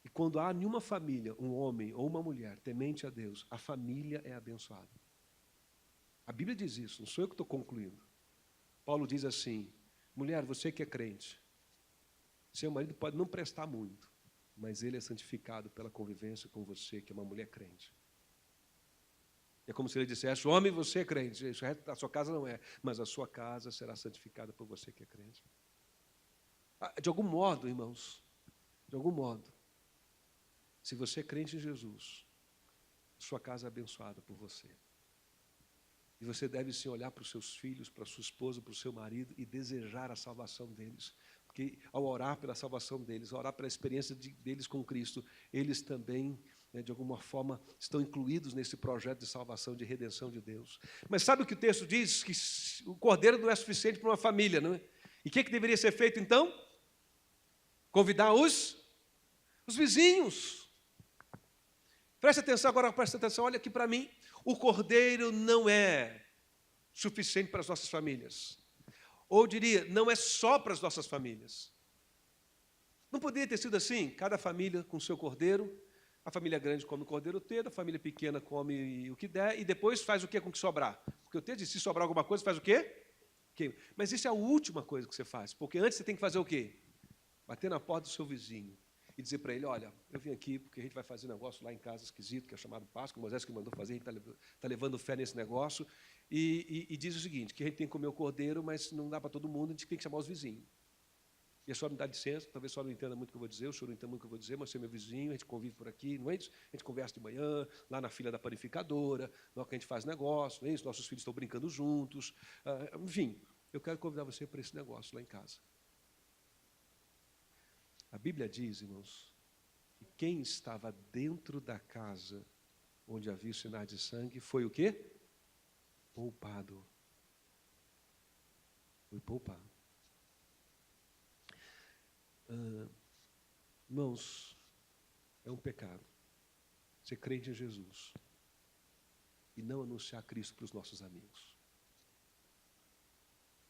E quando há em uma família, um homem ou uma mulher temente a Deus, a família é abençoada. A Bíblia diz isso, não sou eu que estou concluindo. Paulo diz assim, mulher, você que é crente, seu marido pode não prestar muito, mas ele é santificado pela convivência com você, que é uma mulher crente. É como se ele dissesse, homem, você é crente, a sua casa não é, mas a sua casa será santificada por você que é crente. De algum modo, irmãos, de algum modo, se você é crente em Jesus, sua casa é abençoada por você. E você deve sim olhar para os seus filhos, para a sua esposa, para o seu marido e desejar a salvação deles. Porque ao orar pela salvação deles, ao orar pela experiência deles com Cristo, eles também, de alguma forma, estão incluídos nesse projeto de salvação, de redenção de Deus. Mas sabe o que o texto diz? Que o cordeiro não é suficiente para uma família, não é? E o que deveria ser feito então? Convidar os vizinhos. Preste atenção agora, preste atenção, olha aqui para mim. O cordeiro não é suficiente para as nossas famílias. Ou diria, não é só para as nossas famílias. Não poderia ter sido assim? Cada família com seu cordeiro, a família grande come o cordeiro inteiro, a família pequena come o que der, e depois faz o que com o que sobrar? Porque o texto diz, se sobrar alguma coisa, faz o quê? Mas isso é a última coisa que você faz, porque antes você tem que fazer o quê? Bater na porta do seu vizinho e dizer para ele, olha, eu vim aqui porque a gente vai fazer um negócio lá em casa esquisito, que é chamado Páscoa, Moisés que mandou fazer, a gente está levando fé nesse negócio, e diz o seguinte, que a gente tem que comer o cordeiro, mas não dá para todo mundo, a gente tem que chamar os vizinhos. E a senhora me dá licença, talvez a senhora não entenda muito o que eu vou dizer, o senhor não entenda muito o que eu vou dizer, mas você é meu vizinho, a gente convive por aqui, não é isso? A gente conversa de manhã, lá na fila da panificadora, na hora que a gente faz negócio, não é isso? Nossos filhos estão brincando juntos, enfim, eu quero convidar você para esse negócio lá em casa. A Bíblia diz, irmãos, que quem estava dentro da casa onde havia os sinais de sangue foi o quê? Poupado. Foi poupado. Irmãos, é um pecado ser crente em Jesus e não anunciar Cristo para os nossos amigos.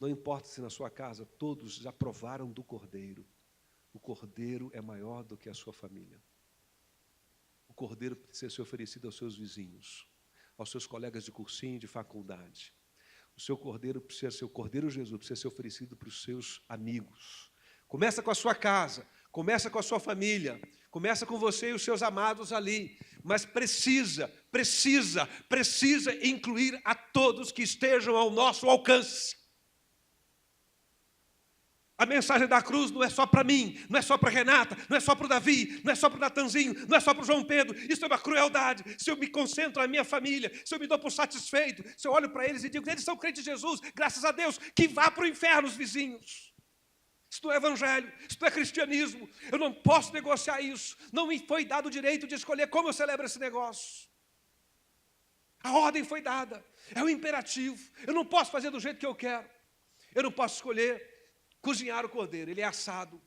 Não importa se na sua casa todos já provaram do Cordeiro. O Cordeiro é maior do que a sua família. O Cordeiro precisa ser oferecido aos seus vizinhos, aos seus colegas de cursinho, de faculdade. O seu Cordeiro precisa ser, o Cordeiro Jesus precisa ser oferecido para os seus amigos. Começa com a sua casa, começa com a sua família, começa com você e os seus amados ali, mas precisa incluir a todos que estejam ao nosso alcance. A mensagem da cruz não é só para mim, não é só para Renata, não é só para o Davi, não é só para o Natanzinho, não é só para o João Pedro. Isso é uma crueldade. Se eu me concentro na minha família, se eu me dou por satisfeito, se eu olho para eles e digo, eles são crentes de Jesus, graças a Deus, que vá para o inferno os vizinhos. Isso não é evangelho, isso não é cristianismo. Eu não posso negociar isso. Não me foi dado o direito de escolher como eu celebro esse negócio. A ordem foi dada, é o imperativo. Eu não posso fazer do jeito que eu quero. Eu não posso escolher cozinhar o cordeiro, ele é assado.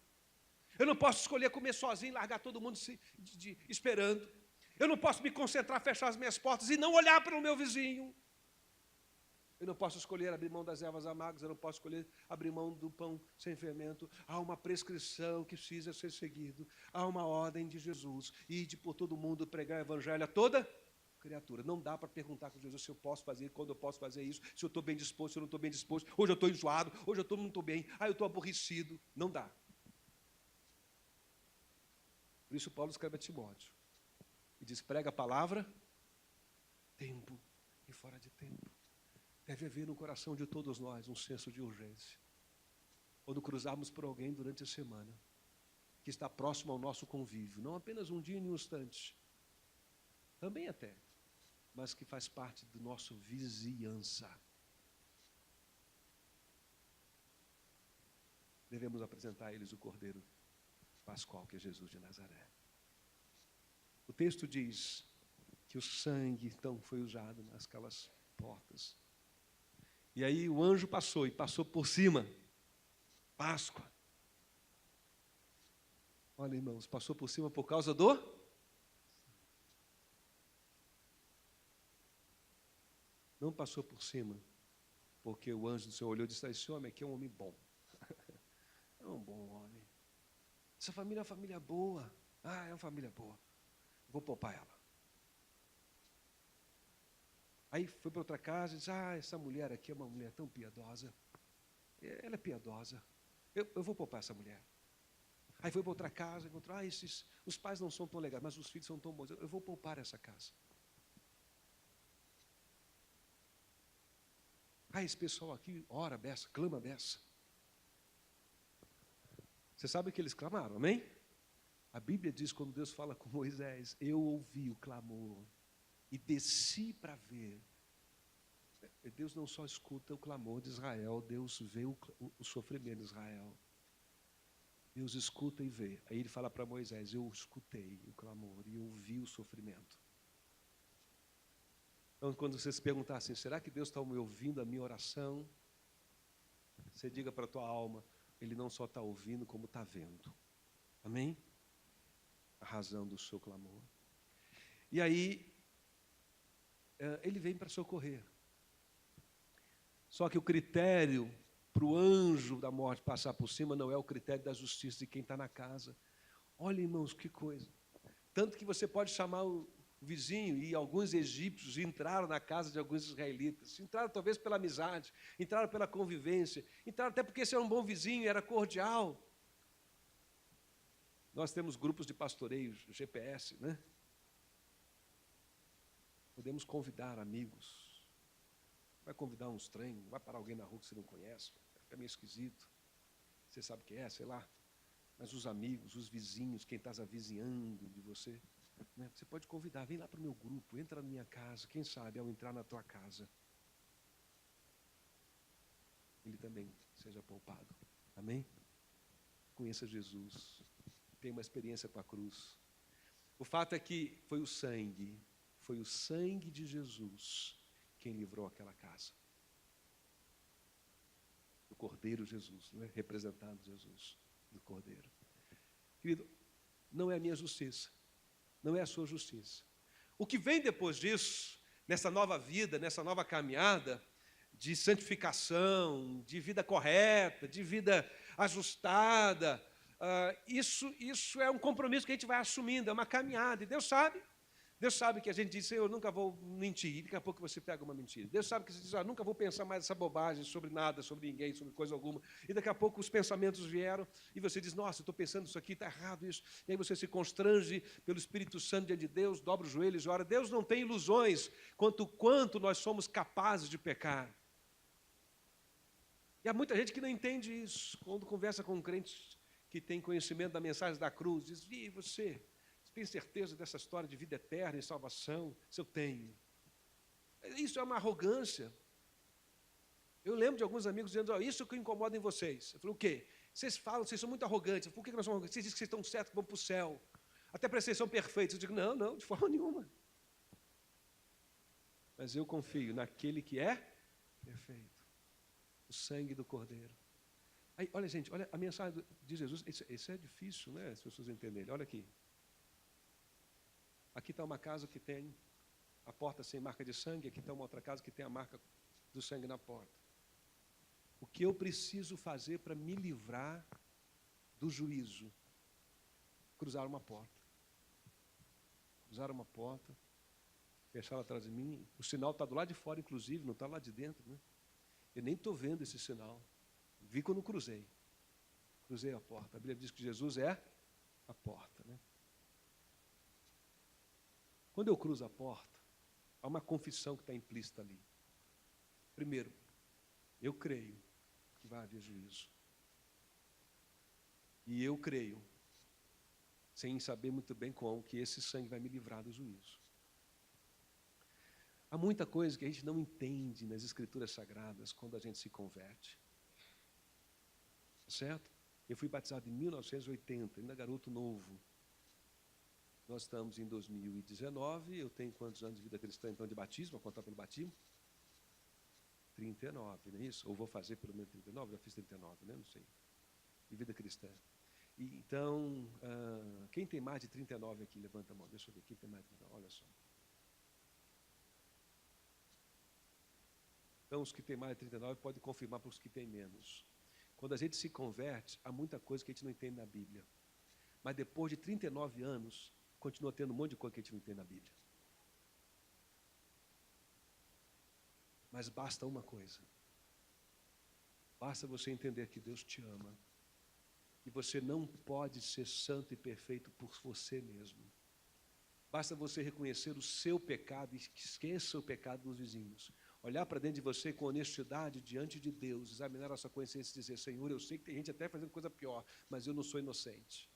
Eu não posso escolher comer sozinho, largar todo mundo esperando. Eu não posso me concentrar, fechar as minhas portas e não olhar para o meu vizinho. Eu não posso escolher abrir mão das ervas amargas, eu não posso escolher abrir mão do pão sem fermento. Há uma prescrição que precisa ser seguido. Há uma ordem de Jesus. Ide por todo mundo pregar o evangelho a toda criatura. Não dá para perguntar com Jesus se eu posso fazer, quando eu posso fazer isso, se eu estou bem disposto, se eu não estou bem disposto, hoje eu estou enjoado, hoje eu não estou bem, eu estou aborrecido. Não dá. Por isso Paulo escreve a Timóteo e diz, prega a palavra, tempo e fora de tempo. Deve haver no coração de todos nós um senso de urgência. Quando cruzarmos por alguém durante a semana, que está próximo ao nosso convívio, não apenas um dia e um instante, também até, mas que faz parte do nosso vizinhança. Devemos apresentar a eles o Cordeiro Pascual, que é Jesus de Nazaré. O texto diz que o sangue, então, foi usado nasquelas portas. E aí o anjo passou, e passou por cima. Páscoa. Olha, irmãos, passou por cima por causa do... Não passou por cima, porque o anjo do Senhor olhou e disse, esse homem aqui é um homem bom. É um bom homem. Essa família é uma família boa. É uma família boa. Vou poupar ela. Aí foi para outra casa e disse, essa mulher aqui é uma mulher tão piedosa. Ela é piedosa. Eu vou poupar essa mulher. Aí foi para outra casa, encontrou, os pais não são tão legais, mas os filhos são tão bons. Eu vou poupar essa casa. Esse pessoal aqui ora beça, clama beça. Você sabe que eles clamaram, amém? A Bíblia diz, quando Deus fala com Moisés, eu ouvi o clamor e desci para ver. Deus não só escuta o clamor de Israel, Deus vê o sofrimento de Israel. Deus escuta e vê. Aí ele fala para Moisés, eu escutei o clamor e eu vi o sofrimento. Então, quando você se perguntar assim, será que Deus está me ouvindo a minha oração? Você diga para a tua alma, Ele não só está ouvindo, como está vendo. Amém? A razão do seu clamor. E aí, Ele vem para socorrer. Só que o critério para o anjo da morte passar por cima não é o critério da justiça de quem está na casa. Olha, irmãos, que coisa. Tanto que você pode chamar o vizinho, e alguns egípcios entraram na casa de alguns israelitas, entraram talvez pela amizade, entraram pela convivência, entraram até porque esse era um bom vizinho, era cordial. Nós temos grupos de pastoreio, GPS, né? Podemos convidar amigos. Vai convidar uns trem, vai parar alguém na rua que você não conhece, fica meio esquisito. Você sabe o que é, sei lá. Mas os amigos, os vizinhos, quem está avizinhando de você, né? Você pode convidar, vem lá para o meu grupo, entra na minha casa, quem sabe ao entrar na tua casa, ele também seja poupado. Amém? Conheça Jesus, tenha uma experiência com a cruz. O fato é que foi o sangue de Jesus quem livrou aquela casa. O Cordeiro Jesus, não é? Representando Jesus, do Cordeiro. Querido, não é a minha justiça, não é a sua justiça, O que vem depois disso, nessa nova vida, nessa nova caminhada de santificação, de vida correta, de vida ajustada, isso é um compromisso que a gente vai assumindo, é uma caminhada. E Deus sabe que a gente diz, eu nunca vou mentir, e daqui a pouco você pega uma mentira. Deus sabe que você diz, nunca vou pensar mais essa bobagem sobre nada, sobre ninguém, sobre coisa alguma. E daqui a pouco os pensamentos vieram e você diz, nossa, eu estou pensando isso aqui, está errado isso. E aí você se constrange pelo Espírito Santo diante de Deus, dobra os joelhos e ora. Deus não tem ilusões quanto nós somos capazes de pecar. E há muita gente que não entende isso. Quando conversa com crentes que têm conhecimento da mensagem da cruz, diz, e você tem certeza dessa história de vida eterna e salvação? Se eu tenho. Isso é uma arrogância. Eu lembro de alguns amigos dizendo, isso que incomoda em vocês. Eu falei, o quê? Vocês falam, vocês são muito arrogantes. Por que nós somos arrogantes? Vocês dizem que vocês estão certos, que vão para o céu. Até para vocês são perfeitos. Eu digo, não, de forma nenhuma. Mas eu confio naquele que é perfeito. O sangue do Cordeiro. Aí, olha, gente, olha a mensagem de Jesus. Isso é difícil, né? As pessoas entenderem. Olha aqui. Aqui está uma casa que tem a porta sem marca de sangue, aqui está uma outra casa que tem a marca do sangue na porta. O que eu preciso fazer para me livrar do juízo? Cruzar uma porta. Cruzar uma porta, fechá-la atrás de mim. O sinal está do lado de fora, inclusive, não está lá de dentro, né? Eu nem estou vendo esse sinal. Vi quando cruzei. Cruzei a porta. A Bíblia diz que Jesus é a porta, né? Quando eu cruzo a porta, há uma confissão que está implícita ali. Primeiro, eu creio que vai haver juízo. E eu creio, sem saber muito bem como, que esse sangue vai me livrar do juízo. Há muita coisa que a gente não entende nas Escrituras Sagradas quando a gente se converte. Certo? Eu fui batizado em 1980, ainda garoto novo. Nós estamos em 2019, eu tenho quantos anos de vida cristã, então, de batismo, a contar pelo batismo? 39, não é isso? Ou vou fazer pelo menos 39? Já fiz 39, né? Não sei. De vida cristã. E, então, quem tem mais de 39 aqui? Levanta a mão, deixa eu ver. Quem tem mais de 39? Olha só. Então, os que têm mais de 39 podem confirmar para os que têm menos. Quando a gente se converte, há muita coisa que a gente não entende na Bíblia. Mas depois de 39 anos, continua tendo um monte de coisa que a gente não entende na Bíblia. Mas basta uma coisa. Basta você entender que Deus te ama. E você não pode ser santo e perfeito por você mesmo. Basta você reconhecer o seu pecado e esqueça o pecado dos vizinhos. Olhar para dentro de você com honestidade diante de Deus, examinar a sua consciência e dizer, Senhor, eu sei que tem gente até fazendo coisa pior, mas eu não sou inocente.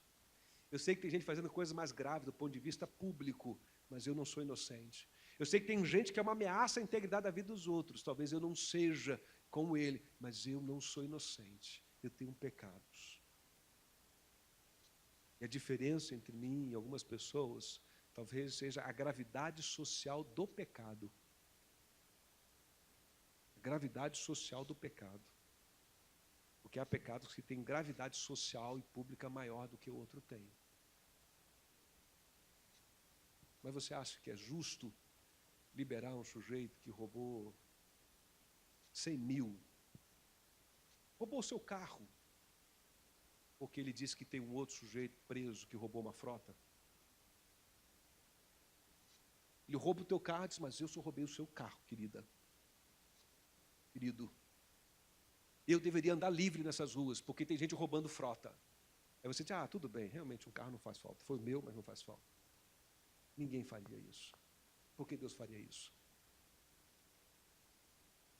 Eu sei que tem gente fazendo coisas mais graves do ponto de vista público, mas eu não sou inocente. Eu sei que tem gente que é uma ameaça à integridade da vida dos outros. Talvez eu não seja como ele, mas eu não sou inocente. Eu tenho pecados. E a diferença entre mim e algumas pessoas talvez seja a gravidade social do pecado. A gravidade social do pecado. Porque há pecados que têm gravidade social e pública maior do que o outro tem. Mas você acha que é justo liberar um sujeito que roubou 100 mil? Roubou o seu carro. Porque ele disse que tem um outro sujeito preso que roubou uma frota? Ele rouba o teu carro e diz, mas eu só roubei o seu carro, querida. Querido. Eu deveria andar livre nessas ruas, porque tem gente roubando frota. Aí você diz, tudo bem, realmente um carro não faz falta. Foi meu, mas não faz falta. Ninguém faria isso. Por que Deus faria isso?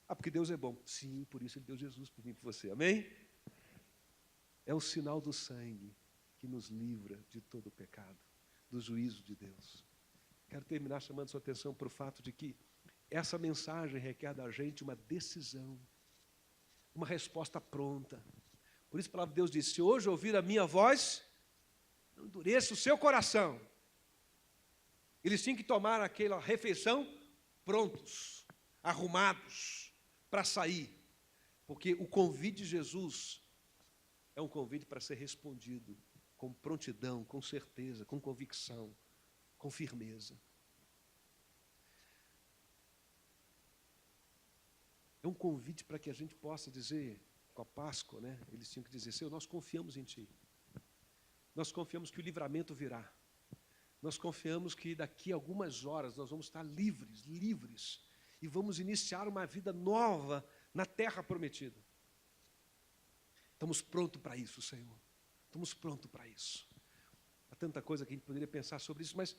Porque Deus é bom. Sim, por isso Ele deu Jesus por mim e por você. Amém? É o sinal do sangue que nos livra de todo o pecado, do juízo de Deus. Quero terminar chamando sua atenção para o fato de que essa mensagem requer da gente uma decisão, uma resposta pronta. Por isso a palavra de Deus diz, se hoje ouvir a minha voz, não endureça o seu coração. Eles tinham que tomar aquela refeição prontos, arrumados, para sair. Porque o convite de Jesus é um convite para ser respondido com prontidão, com certeza, com convicção, com firmeza. É um convite para que a gente possa dizer, com a Páscoa, né? Eles tinham que dizer, Senhor, nós confiamos em Ti. Nós confiamos que o livramento virá. Nós confiamos que daqui a algumas horas nós vamos estar livres, e vamos iniciar uma vida nova na terra prometida. Estamos prontos para isso, Senhor. Estamos prontos para isso. Há tanta coisa que a gente poderia pensar sobre isso, mas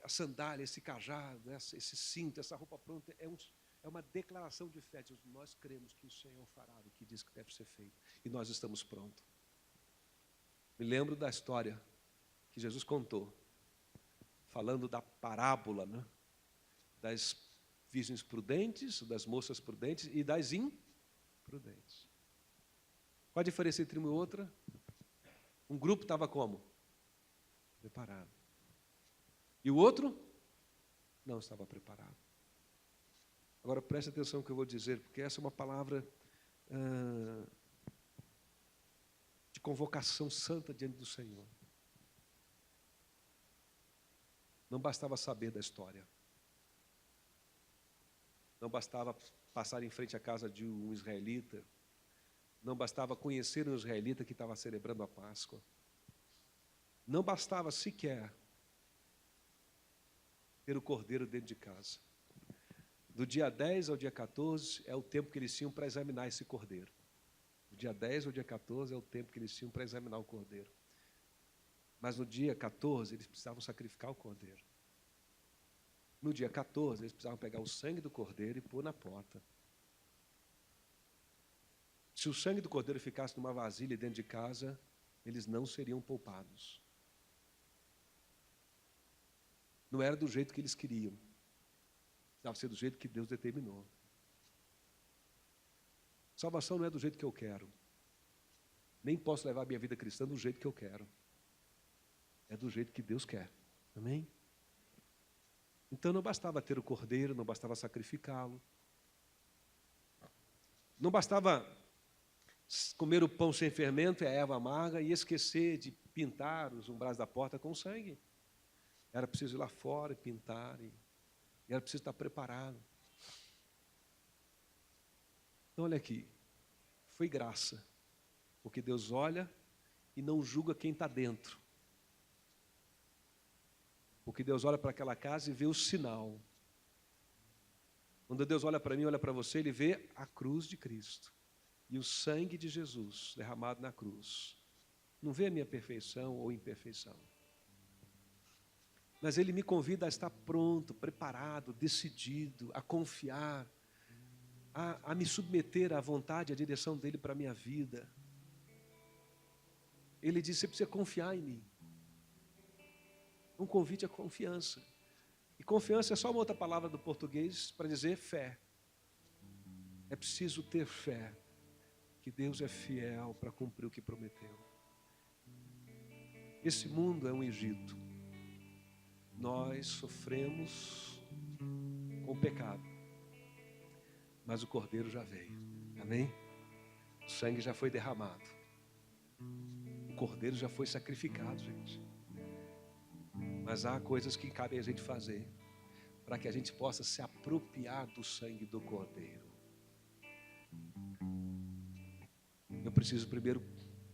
a sandália, esse cajado, esse cinto, essa roupa pronta, é uma declaração de fé. Nós cremos que o Senhor fará o que diz que deve ser feito, e nós estamos prontos. Me lembro da história que Jesus contou, falando da parábola, né? Das virgens prudentes, das moças prudentes e das imprudentes. Qual a diferença entre uma e outra? Um grupo estava como? Preparado. E o outro não estava preparado. Agora preste atenção no que eu vou dizer, porque essa é uma palavra de convocação santa diante do Senhor. Não bastava saber da história. Não bastava passar em frente à casa de um israelita. Não bastava conhecer um israelita que estava celebrando a Páscoa. Não bastava sequer ter o cordeiro dentro de casa. Do dia 10 ao dia 14 é o tempo que eles tinham para examinar esse cordeiro. Do dia 10 ao dia 14 é o tempo que eles tinham para examinar o cordeiro. Mas no dia 14 eles precisavam sacrificar o cordeiro. No dia 14 eles precisavam pegar o sangue do cordeiro e pôr na porta. Se o sangue do cordeiro ficasse numa vasilha dentro de casa, eles não seriam poupados. Não era do jeito que eles queriam. Precisava ser do jeito que Deus determinou. Salvação não é do jeito que eu quero. Nem posso levar a minha vida cristã do jeito que eu quero. É do jeito que Deus quer. Amém? Então não bastava ter o cordeiro, não bastava sacrificá-lo. Não bastava comer o pão sem fermento e a erva amarga e esquecer de pintar os umbrais da porta com sangue. Era preciso ir lá fora e pintar, e era preciso estar preparado. Então, olha aqui, foi graça, porque Deus olha e não julga quem está dentro. Porque Deus olha para aquela casa e vê o sinal. Quando Deus olha para mim, olha para você, Ele vê a cruz de Cristo e o sangue de Jesus derramado na cruz. Não vê a minha perfeição ou imperfeição. Mas Ele me convida a estar pronto, preparado, decidido, a confiar, a me submeter à vontade, à direção dEle para a minha vida. Ele diz, você precisa confiar em mim. Um convite à confiança. E confiança é só uma outra palavra do português para dizer fé. É preciso ter fé que Deus é fiel para cumprir o que prometeu. Esse mundo é um Egito. Nós sofremos com o pecado, mas o Cordeiro já veio. Amém? O sangue já foi derramado. O Cordeiro já foi sacrificado, gente. Mas há coisas que cabem a gente fazer para que a gente possa se apropriar do sangue do Cordeiro. Eu preciso primeiro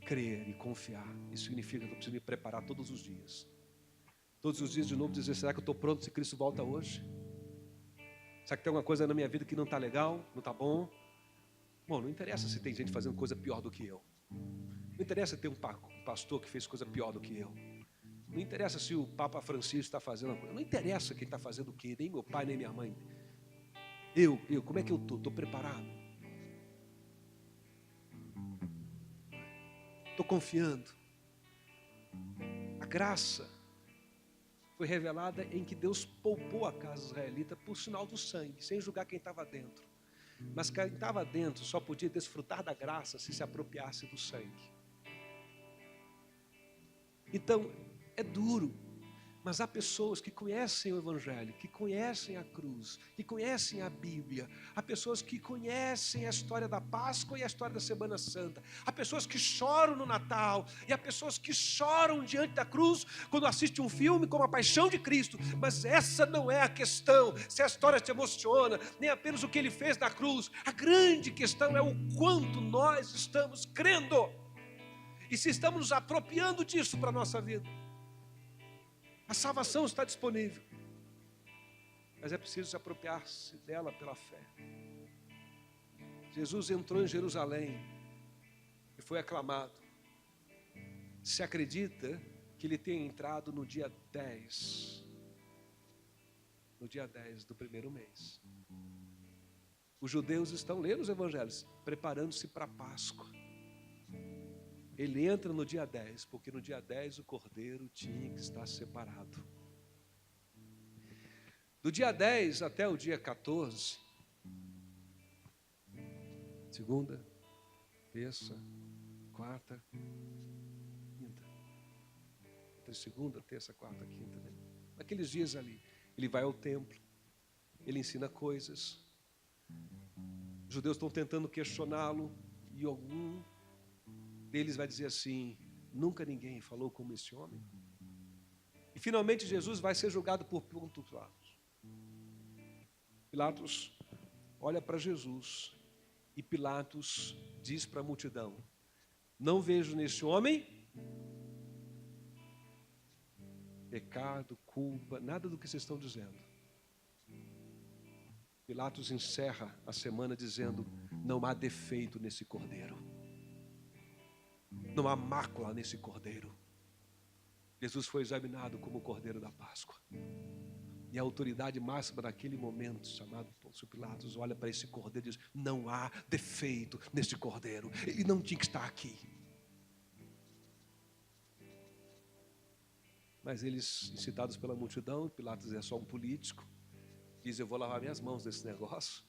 crer e confiar. Isso significa que eu preciso me preparar todos os dias. Todos os dias de novo dizer, será que eu estou pronto se Cristo volta hoje? Será que tem alguma coisa na minha vida que não está legal, não está bom? Bom, não interessa se tem gente fazendo coisa pior do que eu. Não interessa ter um pastor que fez coisa pior do que eu. Não interessa se o Papa Francisco está fazendo uma coisa. Não interessa quem está fazendo o quê, nem meu pai, nem minha mãe. Como é que eu estou? Estou preparado? Estou confiando? A graça foi revelada em que Deus poupou a casa israelita por sinal do sangue, sem julgar quem estava dentro. Mas quem estava dentro só podia desfrutar da graça se apropriasse do sangue. Então, é duro, Mas há pessoas que conhecem o Evangelho, que conhecem a cruz, que conhecem a Bíblia. Há pessoas que conhecem a história da Páscoa e a história da Semana Santa. Há pessoas que choram no Natal e há pessoas que choram diante da cruz quando assistem um filme como A Paixão de Cristo. Mas essa não é a questão, se a história te emociona, nem apenas o que ele fez na cruz. A grande questão é o quanto nós estamos crendo e se estamos nos apropriando disso para a nossa vida. A salvação está disponível, mas é preciso se apropriar-se dela pela fé. Jesus entrou em Jerusalém e foi aclamado. Se acredita que ele tenha entrado no dia 10. No dia 10 do primeiro mês. Os judeus estão lendo os evangelhos, preparando-se para a Páscoa. Ele entra no dia 10, porque no dia 10 o cordeiro tinha que estar separado. Do dia 10 até o dia 14, segunda, terça, quarta, quinta. Entre segunda, terça, quarta, quinta, né? Naqueles dias ali, ele vai ao templo, ele ensina coisas. Os judeus estão tentando questioná-lo e algum deles vai dizer assim: nunca ninguém falou como esse homem. E finalmente Jesus vai ser julgado por Ponto Pilatos. Pilatos olha para Jesus e Pilatos diz para a multidão: não vejo nesse homem pecado, culpa, nada do que vocês estão dizendo. Pilatos encerra a semana dizendo: não há defeito nesse cordeiro. Não há mácula nesse cordeiro. Jesus foi examinado como o cordeiro da Páscoa. E a autoridade máxima naquele momento, chamado Pôncio Pilatos, olha para esse cordeiro e diz: não há defeito nesse cordeiro. Ele não tinha que estar aqui. Mas eles, incitados pela multidão, Pilatos é só um político, diz: eu vou lavar minhas mãos desse negócio.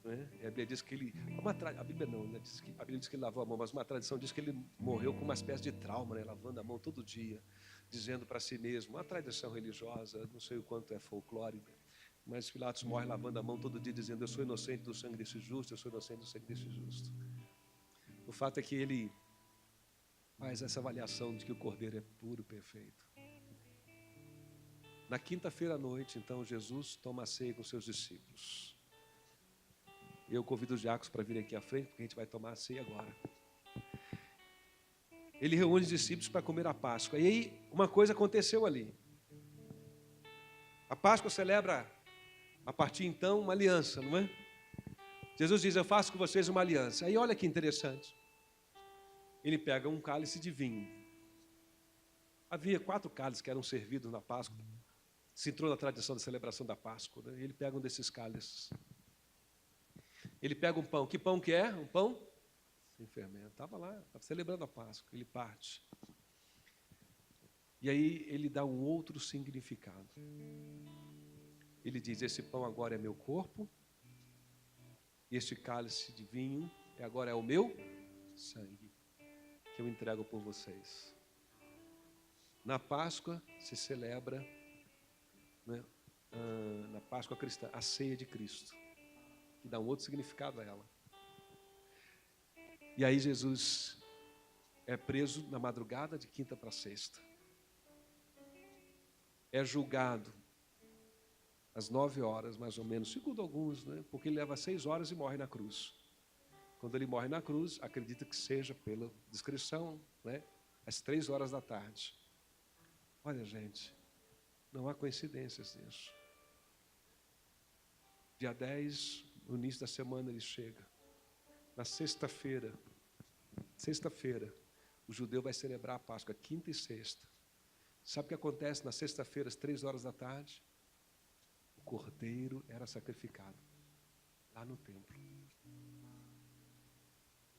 E a Bíblia diz que ele, a Bíblia não, né? A Bíblia diz que ele lavou a mão, mas uma tradição diz que ele morreu com uma espécie de trauma, né? Lavando a mão todo dia, dizendo para si mesmo, uma tradição religiosa, não sei o quanto é folclórica, mas Pilatos morre lavando a mão todo dia, dizendo: eu sou inocente do sangue desse justo, eu sou inocente do sangue desse justo. O fato é que ele faz essa avaliação de que o cordeiro é puro, perfeito. Na quinta-feira à noite, então, Jesus toma a ceia com seus discípulos. Eu convido os diáconos para virem aqui à frente, porque a gente vai tomar a ceia agora. Ele reúne os discípulos para comer a Páscoa. E aí, uma coisa aconteceu ali. A Páscoa celebra, a partir então, uma aliança, não é? Jesus diz: eu faço com vocês uma aliança. Aí olha que interessante. Ele pega um cálice de vinho. Havia 4 cálices que eram servidos na Páscoa. Se entrou na tradição da celebração da Páscoa, né? Ele pega um desses cálices. Ele pega um pão. Que pão que é? Um pão sem fermento. Estava lá, estava celebrando a Páscoa. Ele parte. E aí ele dá um outro significado. Ele diz: esse pão agora é meu corpo. E este cálice de vinho agora é o meu sangue, que eu entrego por vocês. Na Páscoa se celebra, né, na Páscoa cristã, a ceia de Cristo, que dá um outro significado a ela. E aí Jesus é preso na madrugada de quinta para sexta. É julgado às 9 horas, mais ou menos, segundo alguns, né, porque ele leva 6 horas e morre na cruz. Quando ele morre na cruz, acredita que seja, pela descrição, né, às 3 horas da tarde. Olha, gente, não há coincidências nisso. Dia 10, no início da semana, ele chega. Na sexta-feira, o judeu vai celebrar a Páscoa, quinta e sexta. Sabe o que acontece na sexta-feira, às 3 horas da tarde? O cordeiro era sacrificado lá no templo.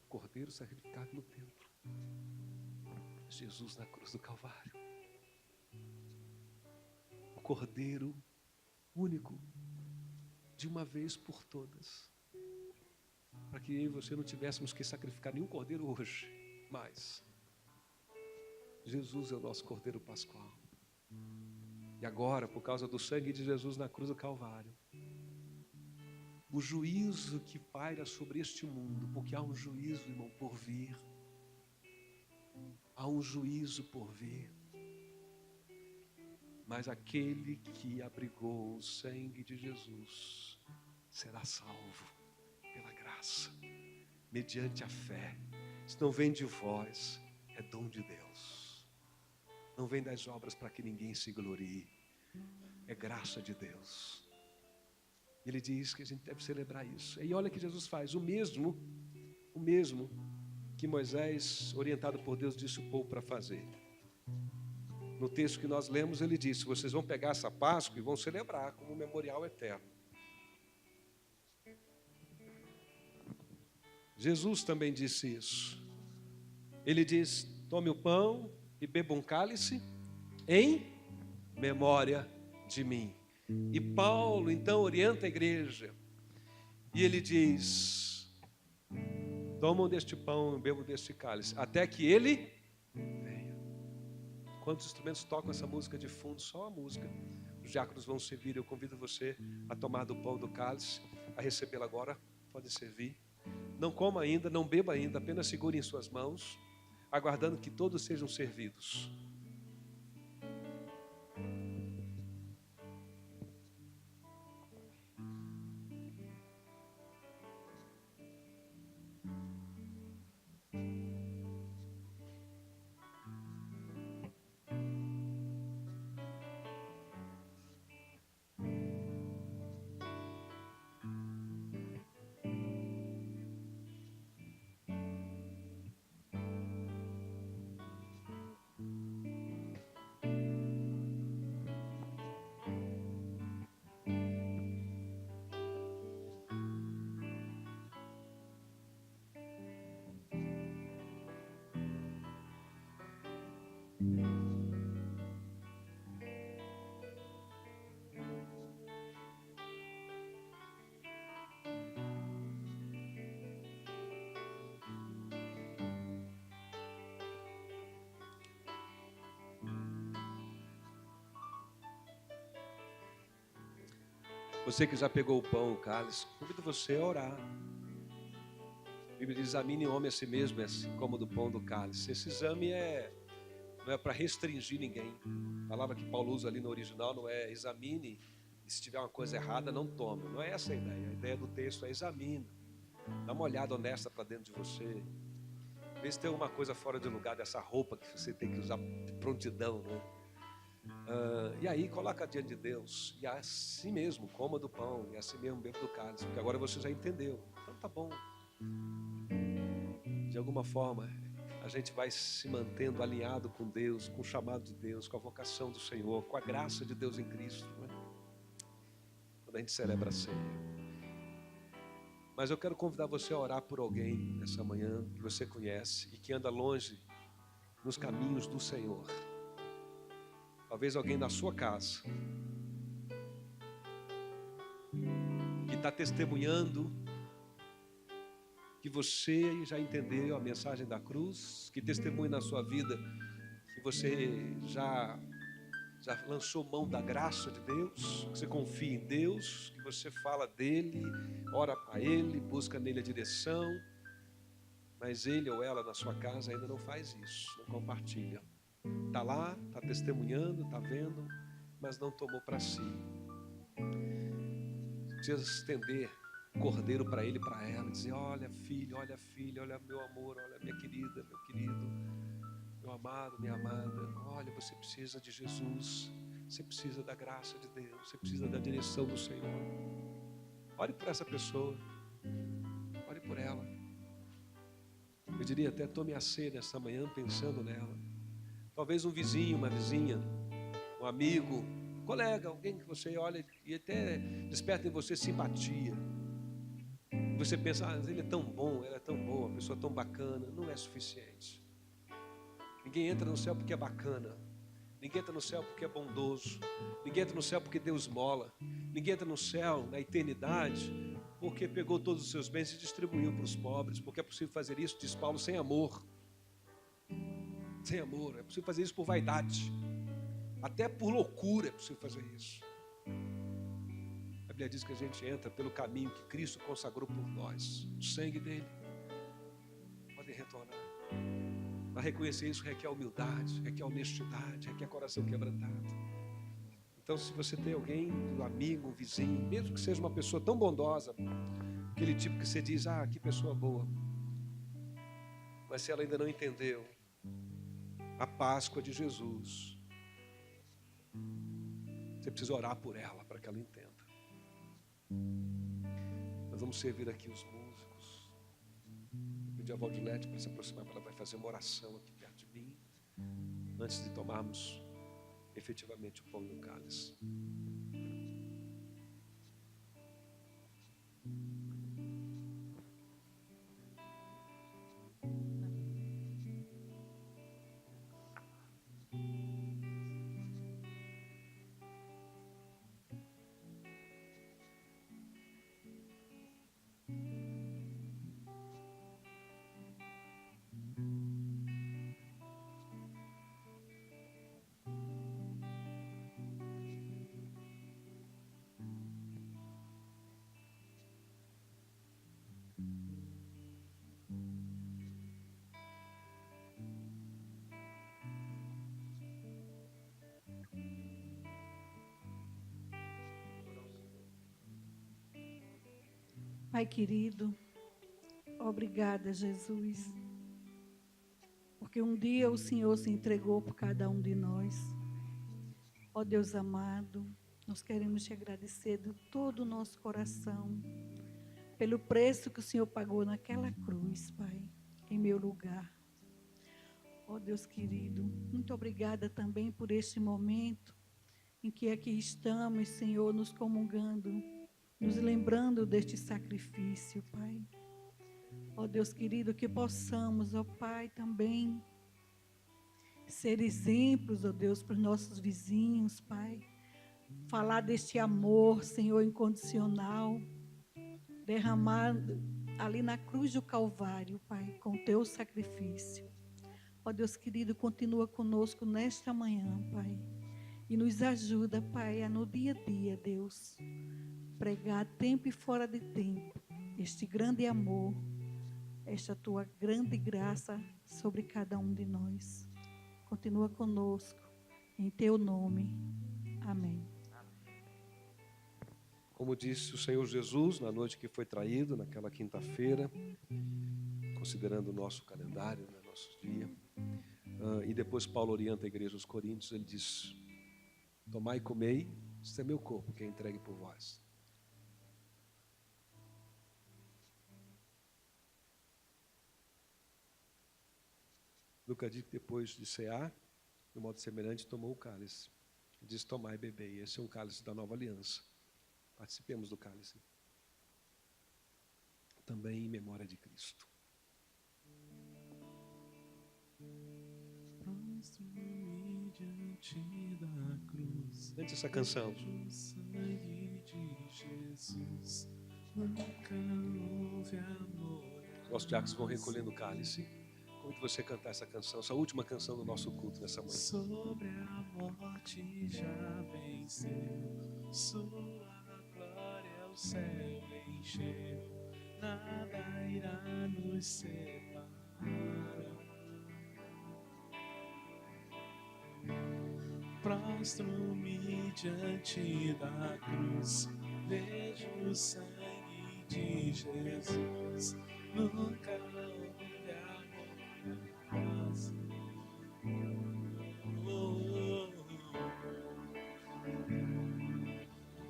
O cordeiro sacrificado no templo. Jesus na cruz do Calvário. O cordeiro único, de uma vez por todas. Para que eu e você não tivéssemos que sacrificar nenhum cordeiro hoje, mas Jesus é o nosso cordeiro pascual. E agora, por causa do sangue de Jesus na cruz do Calvário, o juízo que paira sobre este mundo, porque há um juízo, irmão, por vir. Há um juízo por vir. Mas aquele que abrigou o sangue de Jesus será salvo pela graça, mediante a fé. Isso não vem de vós, é dom de Deus. Não vem das obras para que ninguém se glorie. É graça de Deus. Ele diz que a gente deve celebrar isso. E olha que Jesus faz o mesmo que Moisés, orientado por Deus, disse o povo para fazer. No texto que nós lemos, ele disse: vocês vão pegar essa Páscoa e vão celebrar como um memorial eterno. Jesus também disse isso. Ele diz: tome o pão e beba um cálice em memória de mim. E Paulo então orienta a igreja e ele diz: tomam deste pão e bebam deste cálice até que ele venha. Quantos instrumentos tocam essa música de fundo? Só a música. Os diáconos vão servir. Eu convido você a tomar do pão do cálice, a recebê-lo agora. Pode servir. Não coma ainda, não beba ainda, apenas segure em suas mãos, aguardando que todos sejam servidos. Você que já pegou o pão, o cálice, convido você a orar. A Bíblia diz: examine o homem a si mesmo, assim como do pão do cálice. Esse exame não é para restringir ninguém. A palavra que Paulo usa ali no original não é examine, e se tiver uma coisa errada, não tome. Não é essa a ideia. A ideia do texto é examine. Dá uma olhada honesta para dentro de você. Vê se tem alguma coisa fora de lugar dessa roupa que você tem que usar de prontidão, né? E aí coloca diante de Deus. E assim mesmo, coma do pão. E assim mesmo beba do cálice. Porque agora você já entendeu. Então tá bom. De alguma forma a gente vai se mantendo alinhado com Deus, com o chamado de Deus, com a vocação do Senhor, com a graça de Deus em Cristo, né? Quando a gente celebra a ceia. Mas eu quero convidar você a orar por alguém nessa manhã que você conhece e que anda longe nos caminhos do Senhor. Talvez alguém na sua casa que está testemunhando que você já entendeu a mensagem da cruz, que testemunha na sua vida que você já lançou mão da graça de Deus, que você confia em Deus, que você fala dele, ora para ele, busca nele a direção, mas ele ou ela na sua casa ainda não faz isso, não compartilha. Está lá, está testemunhando, está vendo, mas não tomou para si. Precisa estender o cordeiro para ele e para ela, dizer: olha filho, olha filha, olha meu amor, olha minha querida, meu querido, meu amado, minha amada, olha, você precisa de Jesus, você precisa da graça de Deus, você precisa da direção do Senhor. Ore por essa pessoa, ore por ela. Eu diria até: tome a ceia nessa manhã pensando nela. Talvez um vizinho, uma vizinha, um amigo, um colega, alguém que você olha e até desperta em você simpatia. Você pensa: ele é tão bom, ela é tão boa, uma pessoa tão bacana. Não é suficiente. Ninguém entra no céu porque é bacana. Ninguém entra no céu porque é bondoso. Ninguém entra no céu porque deu esmola. Ninguém entra no céu, na eternidade, porque pegou todos os seus bens e distribuiu para os pobres. Porque é possível fazer isso, diz Paulo, sem amor. Sem amor. É possível fazer isso por vaidade. Até por loucura é possível fazer isso. A Bíblia diz que a gente entra pelo caminho que Cristo consagrou por nós. O sangue dele. Podem retornar. Mas reconhecer isso requer humildade, requer honestidade, requer coração quebrantado. Então, se você tem alguém, um amigo, um vizinho, mesmo que seja uma pessoa tão bondosa, aquele tipo que você diz, que pessoa boa. Mas se ela ainda não entendeu a Páscoa de Jesus, você precisa orar por ela para que ela entenda. Nós vamos servir aqui os músicos. Vou pedir a Valdilete para se aproximar, ela vai fazer uma oração aqui perto de mim, antes de tomarmos efetivamente o pão e o cálice. Pai querido, obrigada, Jesus, porque um dia o Senhor se entregou por cada um de nós. Ó Deus amado, nós queremos te agradecer de todo o nosso coração, pelo preço que o Senhor pagou naquela cruz, Pai, em meu lugar. Ó Deus querido, muito obrigada também por este momento em que aqui estamos, Senhor, nos comungando, nos lembrando deste sacrifício, Pai. Ó Deus querido, que possamos, ó Pai, também ser exemplos, ó Deus, para os nossos vizinhos, Pai. Falar deste amor, Senhor, incondicional, derramado ali na cruz do Calvário, Pai, com o teu sacrifício. Ó Deus querido, continua conosco nesta manhã, Pai. E nos ajuda, Pai, a no dia a dia, Deus, pregar tempo e fora de tempo este grande amor, esta tua grande graça sobre cada um de nós. Continua conosco, em teu nome. Amém. Como disse o Senhor Jesus na noite que foi traído, naquela quinta-feira, considerando o nosso calendário, nosso dia, e depois Paulo orienta a igreja dos Coríntios, ele diz: tomai e comei, isso é meu corpo que é entregue por vós. Lucas diz que depois de cear, de modo semelhante, tomou o cálice. Ele diz: tomai e bebei. Esse é um cálice da nova aliança. Participemos do cálice. Também em memória de Cristo. Prostro-me diante da cruz. Cante essa canção. O sangue de Jesus nunca houve amor. Os diáconos vão recolhendo o cálice. Convido você a cantar essa canção, essa última canção do nosso culto nessa manhã. Sobre a morte já venceu, sua glória o céu encheu, nada irá nos separar. Prostro-me diante da cruz, vejo o sangue de Jesus, nunca houve amor assim.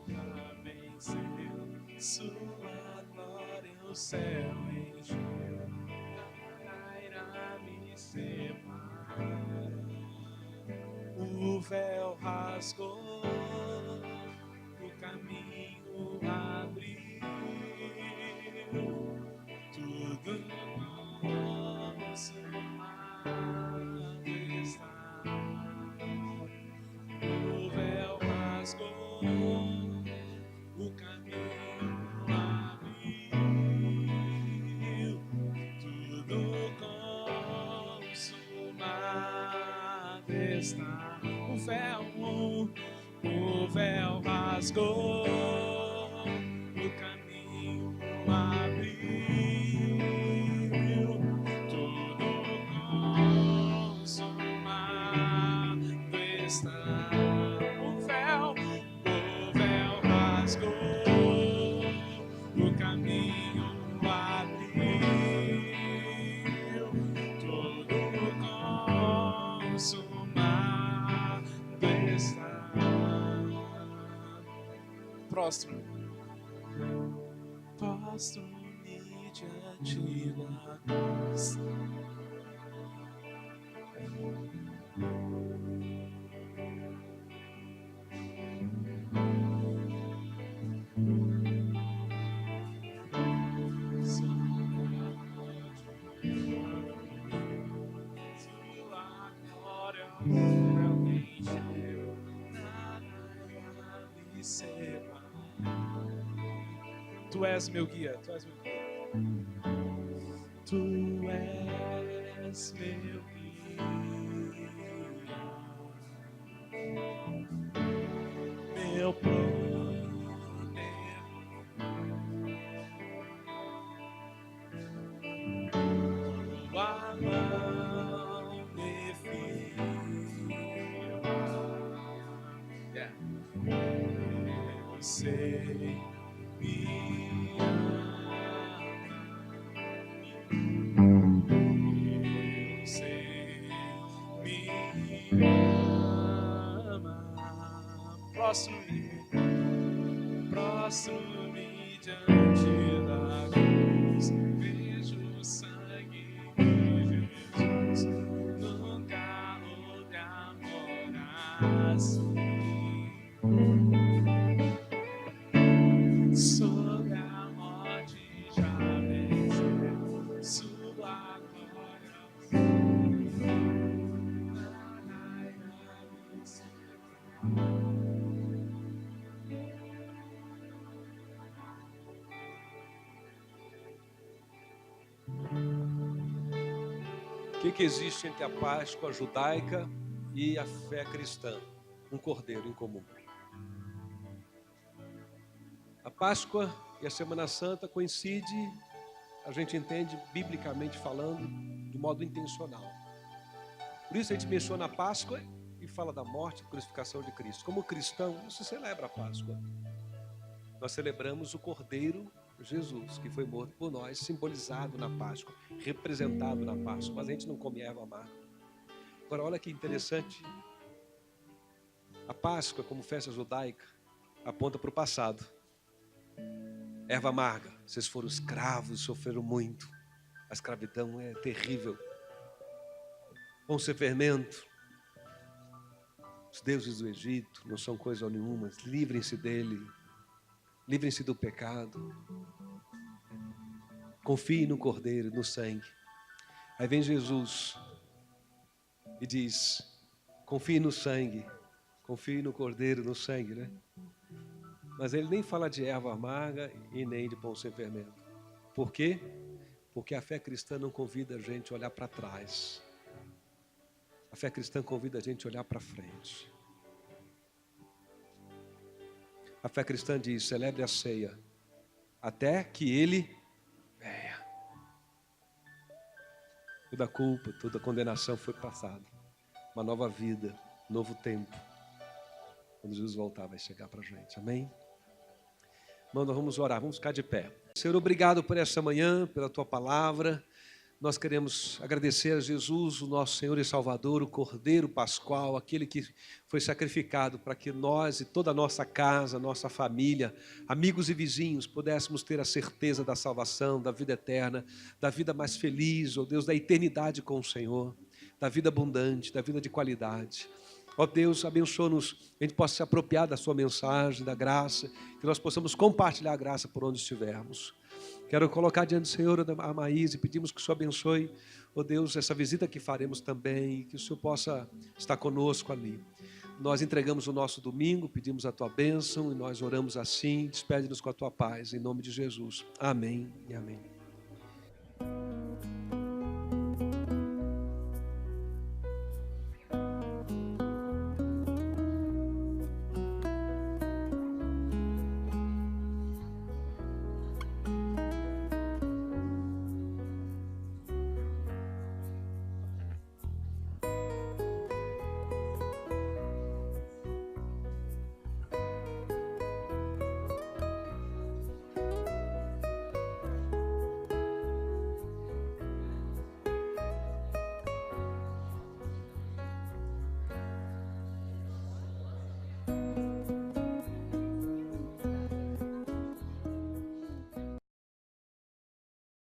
Já venceu, sua glória o céu encheu, nada irá me separar. O véu rasgou, o caminho abriu, tudo consumado está. O véu rasgou, o caminho abriu, tudo consumado está o véu rasgou, o caminho abriu, tudo consumado está. O véu rasgou, o caminho abriu, tudo consumado está. Prostro-me diante da cruz. Sua glória me encheu, nada me separa. Tu és meu guia, tu és meu guia. Tu és meu guia, meu poder, tua mão me firma. Eu sei me ama. Prostro-me diante da cruz, vejo o sangue de Jesus, nunca houve amor assim. Sobre a morte já venceu, sua glória. O que existe entre a Páscoa judaica e a fé cristã? Um cordeiro em comum. A Páscoa e a Semana Santa coincidem, a gente entende, biblicamente falando, de modo intencional. Por isso a gente menciona a Páscoa e fala da morte e crucificação de Cristo. Como cristão, não se celebra a Páscoa. Nós celebramos o Cordeiro Jesus, que foi morto por nós, simbolizado na Páscoa, representado na Páscoa. Mas a gente não come erva amarga. Agora, olha que interessante. A Páscoa, como festa judaica, aponta para o passado. Erva amarga, vocês foram escravos, sofreram muito. A escravidão é terrível. Pão sem fermento. Os deuses do Egito não são coisa nenhuma. Livrem-se dele. Livrem-se do pecado. Confiem no Cordeiro, no sangue. Aí vem Jesus e diz: confie no sangue. Confie no Cordeiro, no sangue, né? Mas ele nem fala de erva amarga e nem de pão sem fermento. Por quê? Porque a fé cristã não convida a gente a olhar para trás. A fé cristã convida a gente a olhar para frente. A fé cristã diz: celebre a ceia até que ele venha. Toda culpa, toda condenação foi passada. Uma nova vida, um novo tempo. Quando Jesus voltar, vai chegar para a gente. Amém? Irmão, nós vamos orar, vamos ficar de pé. Senhor, obrigado por essa manhã, pela tua palavra. Nós queremos agradecer a Jesus, o nosso Senhor e Salvador, o Cordeiro Pascual, aquele que foi sacrificado para que nós e toda a nossa casa, nossa família, amigos e vizinhos, pudéssemos ter a certeza da salvação, da vida eterna, da vida mais feliz, ó Deus, da eternidade com o Senhor, da vida abundante, da vida de qualidade. Ó Deus, abençoa-nos, a gente possa se apropriar da sua mensagem, da graça, que nós possamos compartilhar a graça por onde estivermos. Quero colocar diante do Senhor a Maís e pedimos que o Senhor abençoe, ó Deus, essa visita que faremos também, que o Senhor possa estar conosco ali. Nós entregamos o nosso domingo, pedimos a tua bênção e nós oramos assim, despede-nos com a tua paz, em nome de Jesus. Amém e amém.